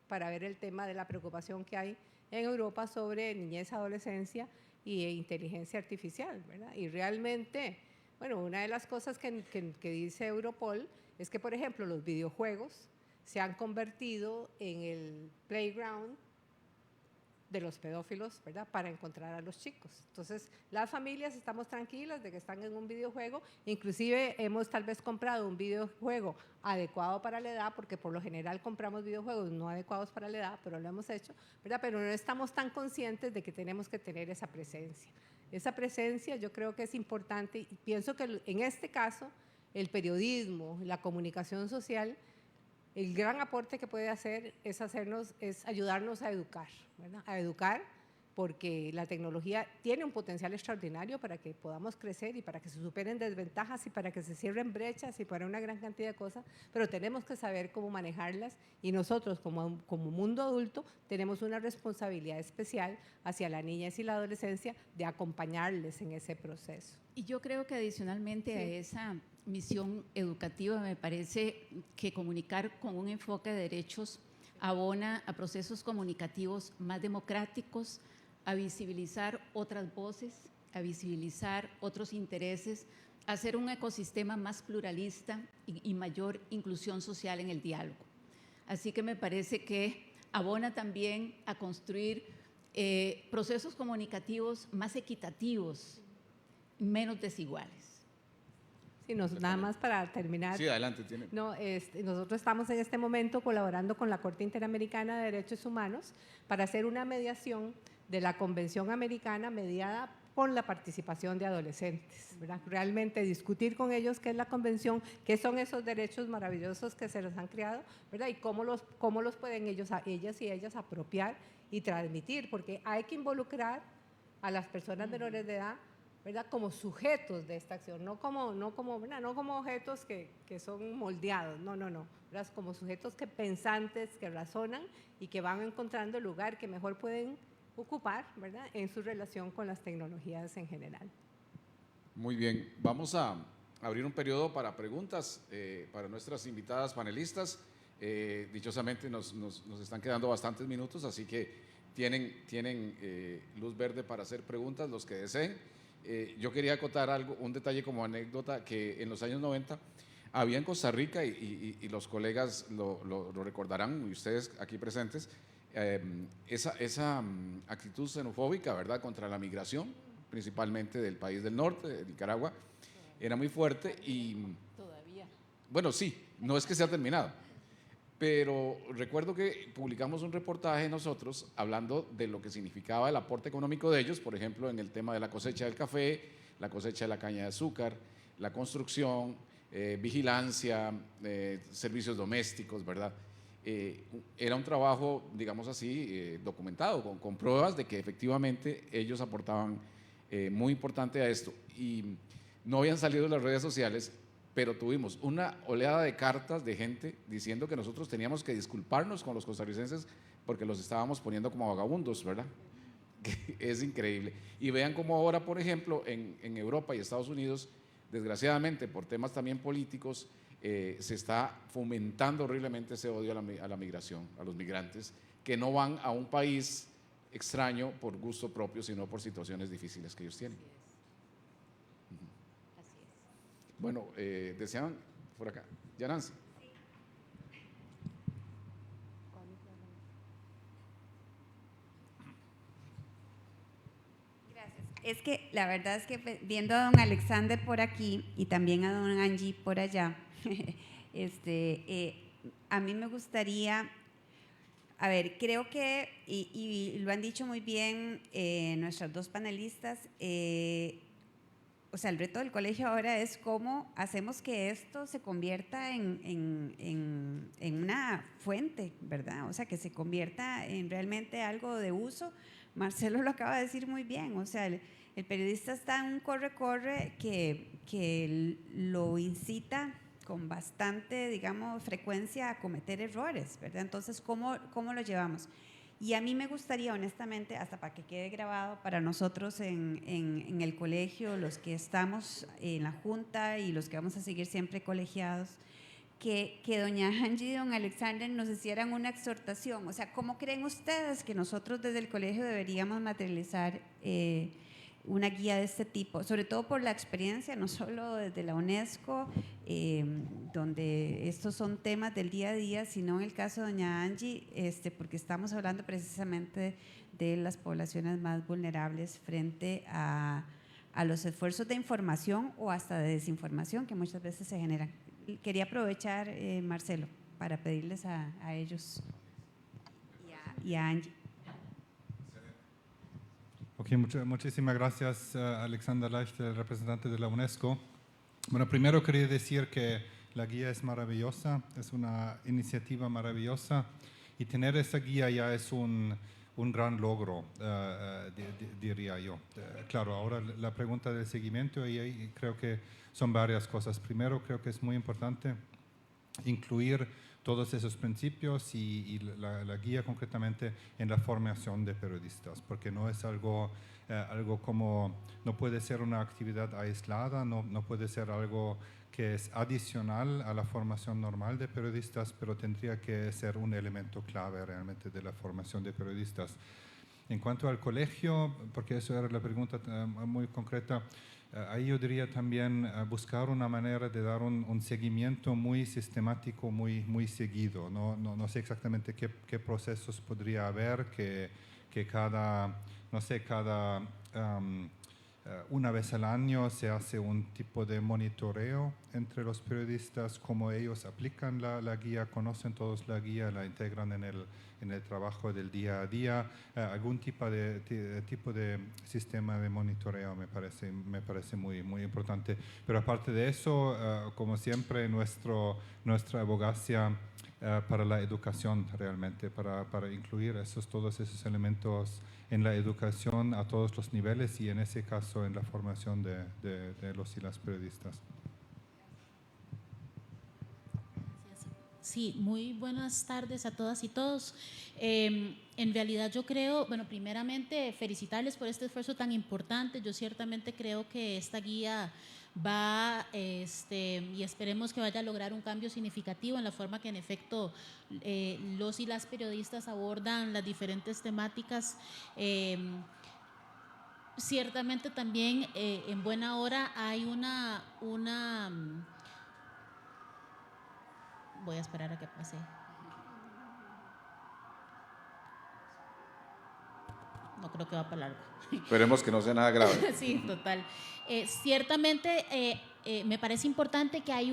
L: para ver el tema de la preocupación que hay en Europa sobre niñez, adolescencia e inteligencia artificial, ¿verdad? Y realmente, bueno, una de las cosas que dice Europol es que, por ejemplo, los videojuegos se han convertido en el playground de los pedófilos, ¿verdad?, para encontrar a los chicos. Entonces, las familias estamos tranquilas de que están en un videojuego, inclusive hemos tal vez comprado un videojuego adecuado para la edad, porque por lo general compramos videojuegos no adecuados para la edad, pero lo hemos hecho, ¿verdad?, pero no estamos tan conscientes de que tenemos que tener esa presencia. Esa presencia yo creo que es importante, y pienso que en este caso el periodismo, la comunicación social, el gran aporte que puede hacer es ayudarnos a educar, ¿verdad?, a educar porque la tecnología tiene un potencial extraordinario para que podamos crecer y para que se superen desventajas y para que se cierren brechas y para una gran cantidad de cosas, pero tenemos que saber cómo manejarlas y nosotros como mundo adulto tenemos una responsabilidad especial hacia la niñez y la adolescencia de acompañarles en ese proceso.
K: Y yo creo que adicionalmente a esa misión educativa me parece que comunicar con un enfoque de derechos abona a procesos comunicativos más democráticos, a visibilizar otras voces, a visibilizar otros intereses, a hacer un ecosistema más pluralista y mayor inclusión social en el diálogo. Así que me parece que abona también a construir procesos comunicativos más equitativos, menos desiguales.
L: Sí, nada más para terminar.
A: Sí, adelante.
L: Nosotros estamos en este momento colaborando con la Corte Interamericana de Derechos Humanos para hacer una mediación de la Convención Americana mediada con la participación de adolescentes, ¿verdad? Realmente discutir con ellos qué es la convención, qué son esos derechos maravillosos que se les han creado, ¿verdad? Y cómo los pueden ellas y ellas apropiar y transmitir, porque hay que involucrar a las personas menores de edad, ¿verdad? Como sujetos de esta acción, no como objetos que son moldeados, no, ¿verdad? Como sujetos pensantes, que razonan y que van encontrando el lugar que mejor pueden ocupar, ¿verdad? En su relación con las tecnologías en general.
A: Muy bien, vamos a abrir un periodo para preguntas para nuestras invitadas panelistas. Dichosamente nos están quedando bastantes minutos, así que tienen luz verde para hacer preguntas los que deseen. Yo quería acotar un detalle como anécdota, que en los años 90 había en Costa Rica, y los colegas lo recordarán, y ustedes aquí presentes, esa actitud xenofóbica, ¿verdad?, contra la migración, principalmente del país del norte, de Nicaragua, era muy fuerte y…
K: Todavía.
A: Bueno, sí, no es que se ha terminado, pero recuerdo que publicamos un reportaje nosotros hablando de lo que significaba el aporte económico de ellos, por ejemplo, en el tema de la cosecha del café, la cosecha de la caña de azúcar, la construcción, vigilancia, servicios domésticos, ¿verdad? Era un trabajo, digamos así, documentado, con pruebas de que efectivamente ellos aportaban muy importante a esto. Y no habían salido las redes sociales, pero tuvimos una oleada de cartas de gente diciendo que nosotros teníamos que disculparnos con los costarricenses porque los estábamos poniendo como vagabundos, ¿verdad? Que es increíble. Y vean cómo ahora, por ejemplo, en Europa y Estados Unidos, desgraciadamente por temas también políticos, se está fomentando horriblemente ese odio a la migración, a los migrantes, que no van a un país extraño por gusto propio, sino por situaciones difíciles que ellos tienen.
K: Así es.
A: Bueno, deseaban por acá. Yanancy.
C: Gracias. Es que la verdad es que viendo a don Alexander por aquí y también a don Angie por allá, a mí me gustaría, a ver, creo que, y lo han dicho muy bien nuestras dos panelistas, o sea, el reto del colegio ahora es cómo hacemos que esto se convierta en una fuente, ¿verdad? O sea, que se convierta en realmente algo de uso. Marcelo lo acaba de decir muy bien, o sea, el periodista está en un corre-corre que lo incita con bastante, digamos, frecuencia a cometer errores, ¿verdad? Entonces, ¿cómo lo llevamos? Y a mí me gustaría, honestamente, hasta para que quede grabado para nosotros en el colegio, los que estamos en la junta y los que vamos a seguir siempre colegiados, que doña Angie y don Alexander nos hicieran una exhortación. O sea, ¿cómo creen ustedes que nosotros desde el colegio deberíamos materializar una guía de este tipo? Sobre todo por la experiencia, no solo desde la UNESCO, donde estos son temas del día a día, sino en el caso de doña Angie, porque estamos hablando precisamente de las poblaciones más vulnerables frente a los esfuerzos de información o hasta de desinformación que muchas veces se generan. Quería aprovechar, Marcelo, para pedirles a ellos y a Angie.
M: Ok, muchísimas gracias, Alexander Leicht, el representante de la UNESCO. Bueno, primero quería decir que la guía es maravillosa, es una iniciativa maravillosa y tener esa guía ya es un un gran logro, diría yo. Claro, ahora la pregunta del seguimiento, y ahí creo que son varias cosas. Primero, creo que es muy importante incluir todos esos principios y la guía concretamente en la formación de periodistas, porque no es algo como, no puede ser una actividad aislada, no puede ser algo que es adicional a la formación normal de periodistas, pero tendría que ser un elemento clave realmente de la formación de periodistas. En cuanto al colegio, porque eso era la pregunta muy concreta, ahí yo diría también buscar una manera de dar un seguimiento muy sistemático, muy seguido. No sé exactamente qué procesos podría haber, que cada una vez al año se hace un tipo de monitoreo entre los periodistas, cómo ellos aplican la guía, conocen todos la guía, la integran en el trabajo del día a día. Algún tipo de sistema de monitoreo me parece muy importante. Pero aparte de eso, como siempre, nuestra abogacía para la educación realmente, para incluir todos esos elementos en la educación a todos los niveles y en ese caso en la formación de los y las periodistas.
N: Sí, muy buenas tardes a todas y todos. En realidad yo creo, bueno, primeramente felicitarles por este esfuerzo tan importante. Yo ciertamente creo que esta guía va, y esperemos que vaya a lograr un cambio significativo en la forma que en efecto los y las periodistas abordan las diferentes temáticas. Ciertamente también en buena hora hay voy a esperar a que pase. No creo que va para largo.
A: Esperemos que no sea nada grave.
N: Sí, total. Ciertamente me parece importante que hay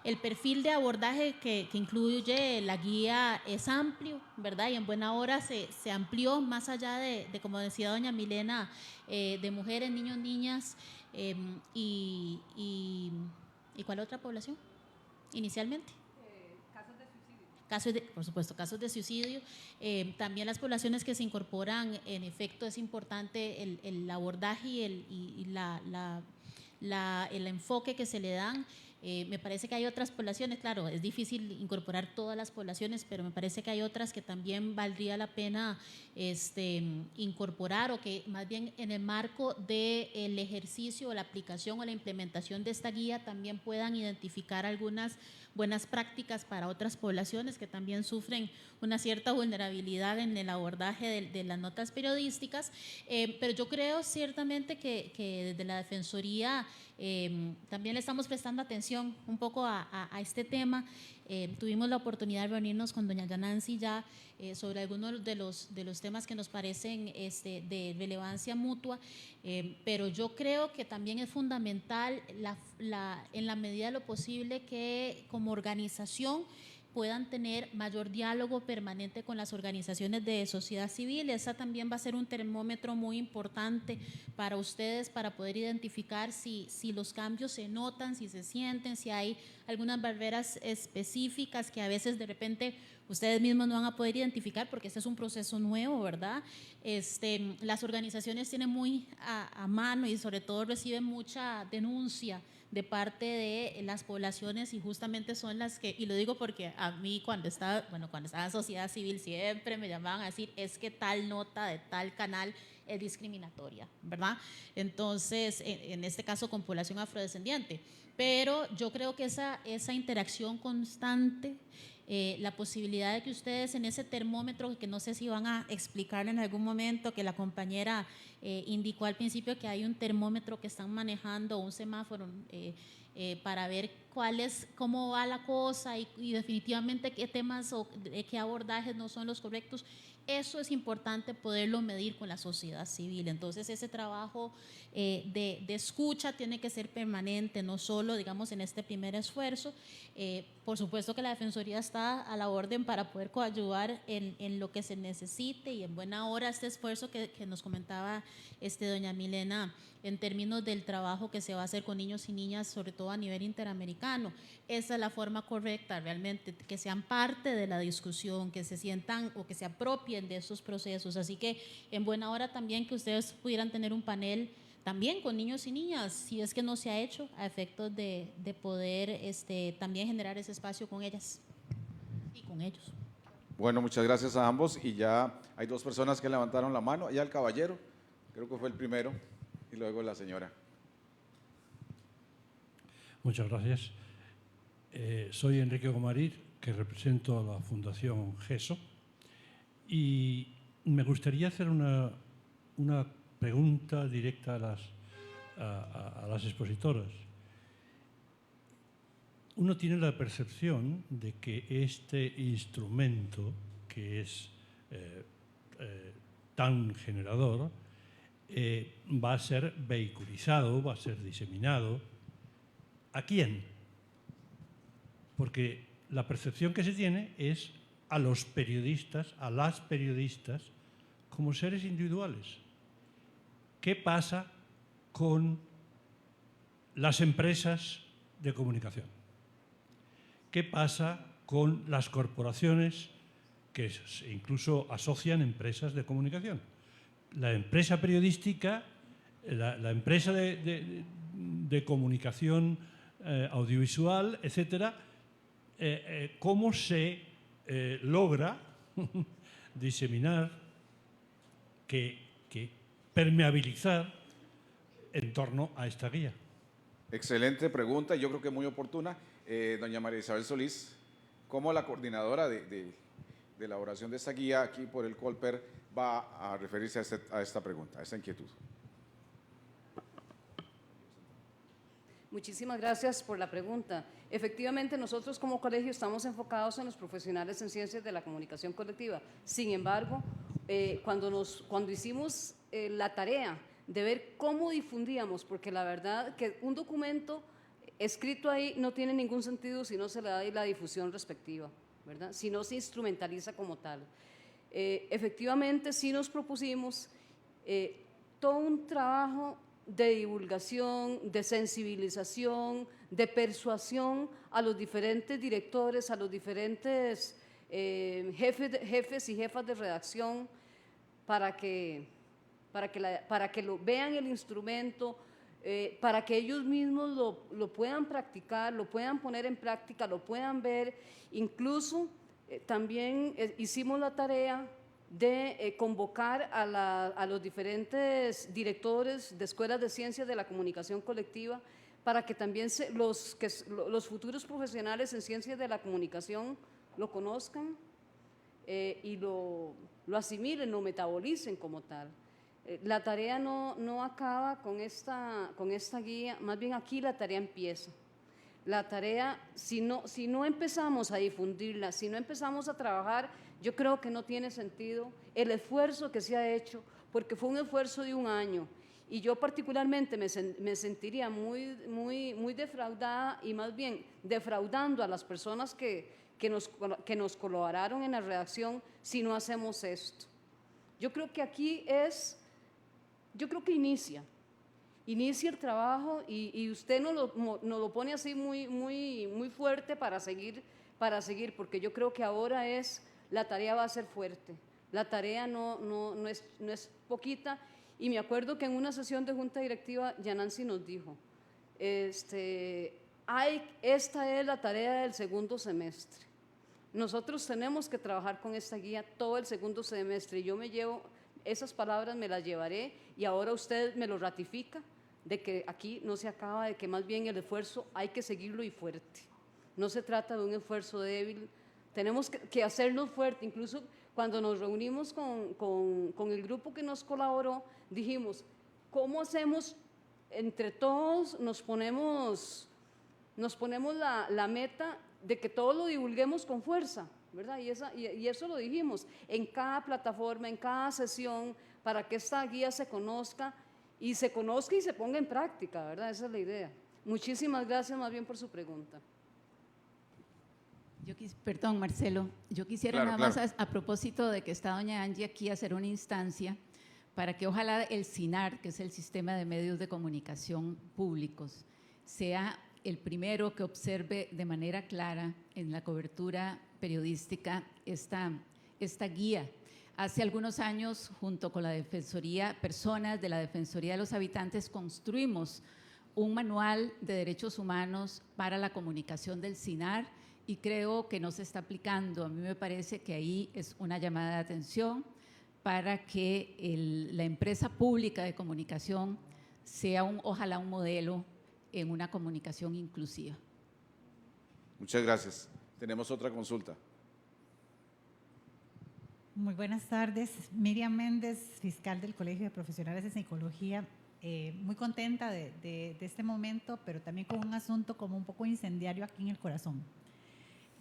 N: el perfil de abordaje que incluye la guía es amplio, ¿verdad? Y en buena hora se amplió más allá de, como decía doña Milena, de mujeres, niños, niñas y ¿cuál otra población? Inicialmente. Por supuesto, casos de suicidio. También las poblaciones que se incorporan, en efecto, es importante el abordaje y el enfoque que se le dan. Me parece que hay otras poblaciones, claro, es difícil incorporar todas las poblaciones, pero me parece que hay otras que también valdría la pena incorporar, o que más bien en el marco del ejercicio o la aplicación o la implementación de esta guía también puedan identificar algunas buenas prácticas para otras poblaciones que también sufren una cierta vulnerabilidad en el abordaje de las notas periodísticas. Pero yo creo ciertamente que desde la Defensoría también le estamos prestando atención un poco a este tema. Tuvimos la oportunidad de reunirnos con doña Yanancy ya sobre algunos de los temas que nos parecen de relevancia mutua, pero yo creo que también es fundamental en la medida de lo posible que como organización puedan tener mayor diálogo permanente con las organizaciones de sociedad civil. Esa también va a ser un termómetro muy importante para ustedes para poder identificar si los cambios se notan, si se sienten, si hay algunas barreras específicas que a veces de repente ustedes mismos no van a poder identificar porque este es un proceso nuevo, ¿verdad? Las organizaciones tienen muy a mano y sobre todo reciben mucha denuncia de parte de las poblaciones, y justamente son las que, y lo digo porque a mí cuando estaba en sociedad civil siempre me llamaban a decir, es que tal nota de tal canal es discriminatoria, ¿verdad? Entonces, en este caso con población afrodescendiente. Pero yo creo que esa interacción constante, la posibilidad de que ustedes en ese termómetro, que no sé si van a explicar en algún momento, que la compañera indicó al principio que hay un termómetro que están manejando, un semáforo, para ver cómo va la cosa y definitivamente qué temas o qué abordajes no son los correctos. Eso es importante poderlo medir con la sociedad civil. Entonces ese trabajo de escucha tiene que ser permanente, no solo digamos en este primer esfuerzo. Por supuesto que la Defensoría está está a la orden para poder coadyuvar en lo que se necesite y en buena hora este esfuerzo que nos comentaba doña Milena en términos del trabajo que se va a hacer con niños y niñas, sobre todo a nivel interamericano. Esa es la forma correcta realmente, que sean parte de la discusión, que se sientan o que se apropien de estos procesos. Así que en buena hora también que ustedes pudieran tener un panel también con niños y niñas, si es que no se ha hecho, a efectos de poder también generar ese espacio con ellas y con ellos.
A: Bueno, muchas gracias a ambos. Y ya hay dos personas que levantaron la mano. Ya el caballero, creo que fue el primero, y luego la señora.
O: Muchas gracias. Soy Enrique Gomarir, que represento a la Fundación GESO, y me gustaría hacer una pregunta directa a las expositoras. Uno tiene la percepción de que este instrumento, que es tan generador, va a ser vehiculizado, va a ser diseminado. ¿A quién? Porque la percepción que se tiene es a los periodistas, a las periodistas, como seres individuales. ¿Qué pasa con las empresas de comunicación? ¿Qué pasa con las corporaciones que incluso asocian empresas de comunicación? La empresa periodística, la empresa de comunicación audiovisual, etcétera, ¿cómo se logra diseminar, permeabilizar en torno a esta guía?
A: Excelente pregunta, yo creo que muy oportuna. Doña María Isabel Solís, ¿cómo la coordinadora de elaboración de esta guía aquí por el Colper va a referirse a esta pregunta, a esta inquietud?
D: Muchísimas gracias por la pregunta. Efectivamente, nosotros como colegio estamos enfocados en los profesionales en ciencias de la comunicación colectiva. Sin embargo, cuando hicimos la tarea de ver cómo difundíamos, porque la verdad que un documento escrito ahí no tiene ningún sentido si no se le da la difusión respectiva, ¿verdad? Si no se instrumentaliza como tal. Efectivamente, sí nos propusimos todo un trabajo de divulgación, de sensibilización, de persuasión a los diferentes directores, a los diferentes jefes y jefas de redacción, para que lo vean el instrumento, para que ellos mismos lo puedan practicar, lo puedan poner en práctica, lo puedan ver. Incluso también hicimos la tarea de convocar a los diferentes directores de escuelas de ciencias de la comunicación colectiva para que también los futuros profesionales en ciencias de la comunicación lo conozcan y lo asimilen, lo metabolicen como tal. La tarea no acaba con esta guía, más bien aquí la tarea empieza. La tarea, si no empezamos a difundirla, si no empezamos a trabajar, yo creo que no tiene sentido el esfuerzo que se ha hecho, porque fue un esfuerzo de un año. Y yo particularmente me sentiría muy defraudada, y más bien defraudando a las personas que nos colaboraron en la redacción si no hacemos esto. Yo creo que aquí inicia el trabajo, y usted nos lo pone así muy fuerte para seguir, porque yo creo que ahora la tarea va a ser fuerte, la tarea no es poquita. Y me acuerdo que en una sesión de junta directiva, Yanansi nos dijo, esta es la tarea del segundo semestre. Nosotros tenemos que trabajar con esta guía todo el segundo semestre, y yo esas palabras me las llevaré, y ahora usted me lo ratifica, de que aquí no se acaba, de que más bien el esfuerzo hay que seguirlo y fuerte. No se trata de un esfuerzo débil, tenemos que hacernos fuerte. Incluso cuando nos reunimos con el grupo que nos colaboró, dijimos, ¿cómo hacemos? Entre todos nos ponemos la meta de que todos lo divulguemos con fuerza, ¿verdad? Y eso lo dijimos en cada plataforma, en cada sesión, para que esta guía se conozca y se ponga en práctica, ¿verdad? Esa es la idea. Muchísimas gracias más bien por su pregunta.
K: Perdón, Marcelo, yo quisiera
A: Claro,
K: nada
A: claro.
K: más a propósito de que está doña Angie aquí, hacer una instancia para que ojalá el SINAR, que es el Sistema de Medios de Comunicación Públicos, sea el primero que observe de manera clara en la cobertura periodística esta guía. Hace algunos años, junto con la Defensoría, personas de la Defensoría de los Habitantes, construimos un manual de derechos humanos para la comunicación del SINAR y creo que no se está aplicando. A mí me parece que ahí es una llamada de atención para que la empresa pública de comunicación sea ojalá un modelo en una comunicación inclusiva.
A: Muchas gracias. Tenemos otra consulta.
P: Muy buenas tardes. Miriam Méndez, fiscal del Colegio de Profesionales de Psicología. Muy contenta de este momento, pero también con un asunto como un poco incendiario aquí en el corazón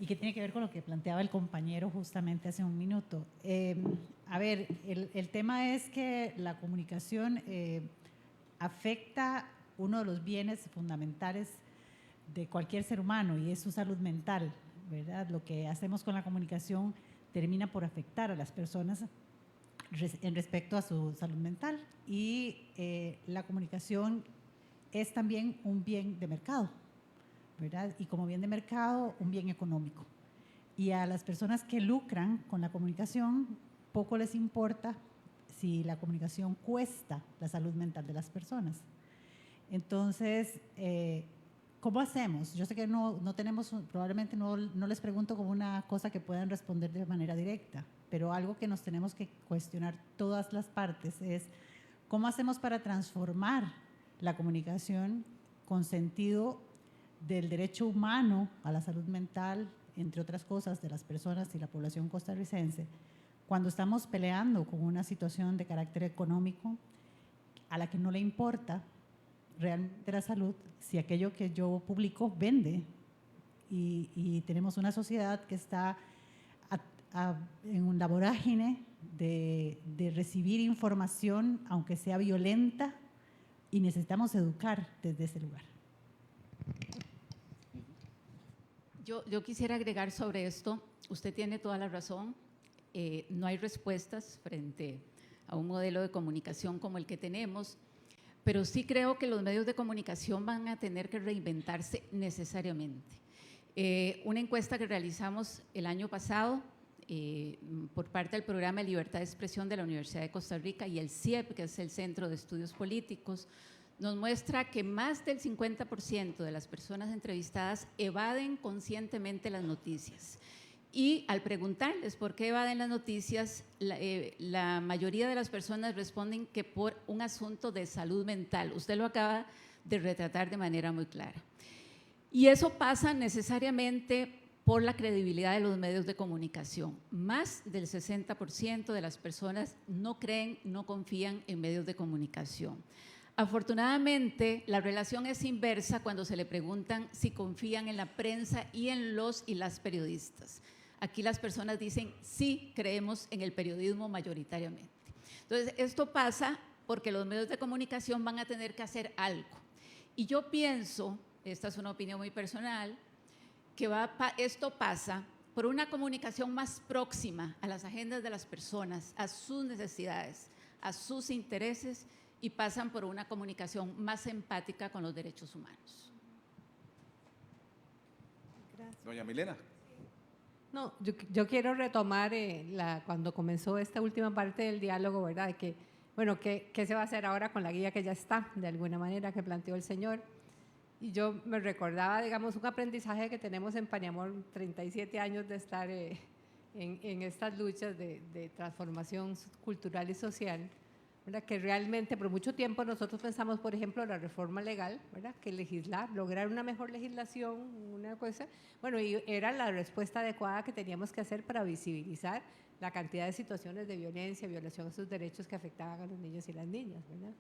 P: y que tiene que ver con lo que planteaba el compañero justamente hace un minuto. A ver, el tema es que la comunicación afecta uno de los bienes fundamentales de cualquier ser humano y es su salud mental, ¿verdad? Lo que hacemos con la comunicación termina por afectar a las personas en respecto a su salud mental y la comunicación es también un bien de mercado, ¿verdad? Y como bien de mercado, un bien económico. Y a las personas que lucran con la comunicación, poco les importa si la comunicación cuesta la salud mental de las personas. Entonces, ¿cómo hacemos? Yo sé que no tenemos, probablemente no les pregunto como una cosa que puedan responder de manera directa, pero algo que nos tenemos que cuestionar todas las partes es ¿cómo hacemos para transformar la comunicación con sentido del derecho humano a la salud mental, entre otras cosas, de las personas y la población costarricense, cuando estamos peleando con una situación de carácter económico a la que no le importa realmente la salud, si aquello que yo publico vende y tenemos una sociedad que está en una vorágine de recibir información, aunque sea violenta, y necesitamos educar desde ese lugar.
K: Yo quisiera agregar sobre esto, usted tiene toda la razón, no hay respuestas frente a un modelo de comunicación como el que tenemos, pero sí creo que los medios de comunicación van a tener que reinventarse necesariamente. Una encuesta que realizamos el año pasado por parte del Programa de Libertad de Expresión de la Universidad de Costa Rica y el CIEP, que es el Centro de Estudios Políticos, nos muestra que más del 50% de las personas entrevistadas evaden conscientemente las noticias. Y al preguntarles por qué evaden las noticias, la mayoría de las personas responden que por un asunto de salud mental. Usted lo acaba de retratar de manera muy clara. Y eso pasa necesariamente por la credibilidad de los medios de comunicación. Más del 60% de las personas no creen, no confían en medios de comunicación. Afortunadamente, la relación es inversa cuando se le preguntan si confían en la prensa y en los y las periodistas. Aquí las personas dicen, sí, creemos en el periodismo mayoritariamente. Entonces, esto pasa porque los medios de comunicación van a tener que hacer algo. Y yo pienso, esta es una opinión muy personal, que esto pasa por una comunicación más próxima a las agendas de las personas, a sus necesidades, a sus intereses, y pasan por una comunicación más empática con los derechos humanos.
A: Gracias. Doña Milena.
L: No, yo quiero retomar cuando comenzó esta última parte del diálogo, ¿verdad? De que, bueno, ¿qué se va a hacer ahora con la guía que ya está, de alguna manera, que planteó el señor? Y yo me recordaba, digamos, un aprendizaje que tenemos en Paniamor, 37 años de estar en estas luchas de transformación cultural y social, ¿verdad? Que realmente por mucho tiempo nosotros pensamos, por ejemplo, la reforma legal, ¿verdad? Que legislar, lograr una mejor legislación, una cosa, bueno, y era la respuesta adecuada que teníamos que hacer para visibilizar la cantidad de situaciones de violencia, violación a sus derechos que afectaban a los niños y las niñas, ¿verdad?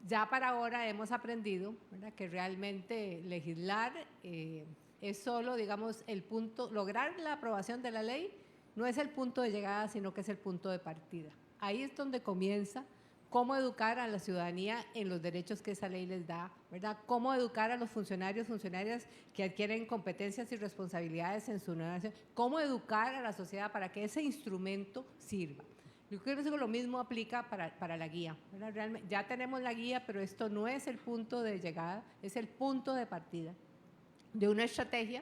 L: Ya para ahora hemos aprendido, ¿verdad? Que realmente legislar es solo, digamos, el punto, lograr la aprobación de la ley no es el punto de llegada, sino que es el punto de partida. Ahí es donde comienza cómo educar a la ciudadanía en los derechos que esa ley les da, ¿verdad? Cómo educar a los funcionarios, funcionarias que adquieren competencias y responsabilidades en su nueva nación, cómo educar a la sociedad para que ese instrumento sirva. Yo creo que lo mismo aplica para la guía, ¿verdad? Realmente, ya tenemos la guía, pero esto no es el punto de llegada, es el punto de partida de una estrategia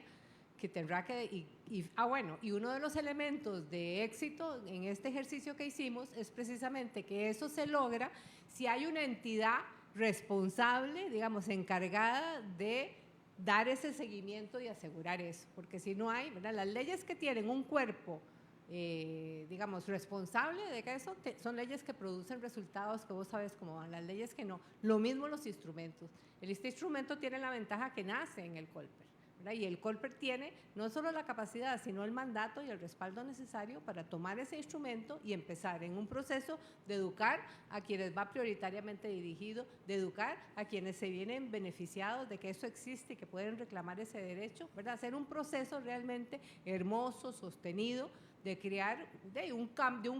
L: que tendrá que… y uno de los elementos de éxito en este ejercicio que hicimos es precisamente que eso se logra si hay una entidad responsable, digamos, encargada de dar ese seguimiento y asegurar eso, porque si no hay, ¿verdad? Las leyes que tienen un cuerpo, digamos, responsable de que eso, son leyes que producen resultados que vos sabes cómo van, las leyes que no. Lo mismo los instrumentos. Este instrumento tiene la ventaja que nace en el Colper, ¿verdad? Y el Colper tiene no solo la capacidad, sino el mandato y el respaldo necesario para tomar ese instrumento y empezar en un proceso de educar a quienes va prioritariamente dirigido, de educar a quienes se vienen beneficiados de que eso existe y que pueden reclamar ese derecho, ¿verdad? Hacer un proceso realmente hermoso, sostenido, de crear un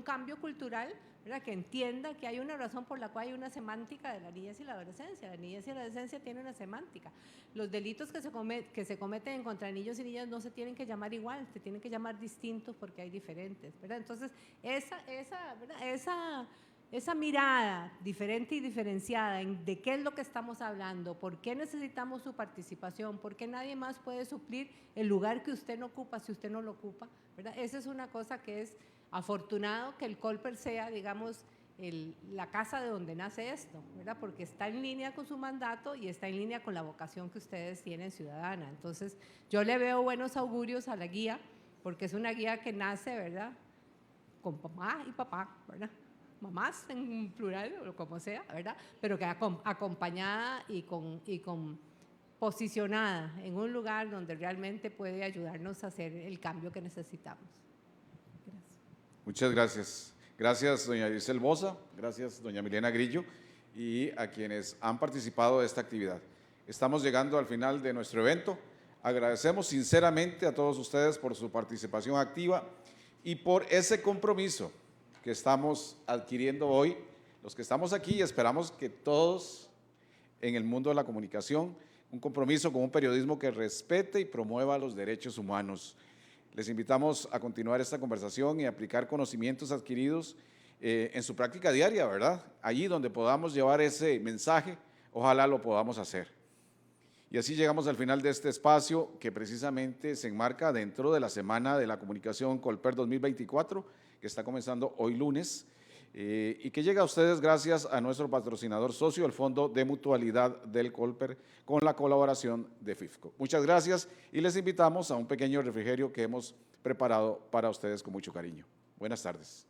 L: cambio cultural, ¿verdad? Que entienda que hay una razón por la cual hay una semántica de la niñez y la adolescencia. La niñez y la adolescencia tienen una semántica. Los delitos que se cometen contra niños y niñas no se tienen que llamar igual, se tienen que llamar distintos porque hay diferentes, ¿verdad? Entonces, esa mirada diferente y diferenciada de qué es lo que estamos hablando, por qué necesitamos su participación, por qué nadie más puede suplir el lugar que usted no ocupa si usted no lo ocupa, ¿verdad? Esa es una cosa que es afortunado que el Colper sea, digamos, la casa de donde nace esto, ¿verdad? Porque está en línea con su mandato y está en línea con la vocación que ustedes tienen ciudadana. Entonces, yo le veo buenos augurios a la guía, porque es una guía que nace, ¿verdad?, con mamá y papá, ¿verdad?, mamás en plural o como sea, ¿verdad?, pero que acompañada y posicionada en un lugar donde realmente puede ayudarnos a hacer el cambio que necesitamos. Gracias.
A: Muchas gracias. Gracias, doña Giselle Bosa, gracias, doña Milena Grillo, y a quienes han participado de esta actividad. Estamos llegando al final de nuestro evento. Agradecemos sinceramente a todos ustedes por su participación activa y por ese compromiso que estamos adquiriendo hoy, los que estamos aquí, esperamos que todos en el mundo de la comunicación, un compromiso con un periodismo que respete y promueva los derechos humanos. Les invitamos a continuar esta conversación y aplicar conocimientos adquiridos en su práctica diaria, ¿verdad? Allí donde podamos llevar ese mensaje, ojalá lo podamos hacer. Y así llegamos al final de este espacio que precisamente se enmarca dentro de la Semana de la Comunicación Colper 2024, que está comenzando hoy lunes, y que llega a ustedes gracias a nuestro patrocinador socio, el Fondo de Mutualidad del Colper, con la colaboración de FIFCO. Muchas gracias y les invitamos a un pequeño refrigerio que hemos preparado para ustedes con mucho cariño. Buenas tardes.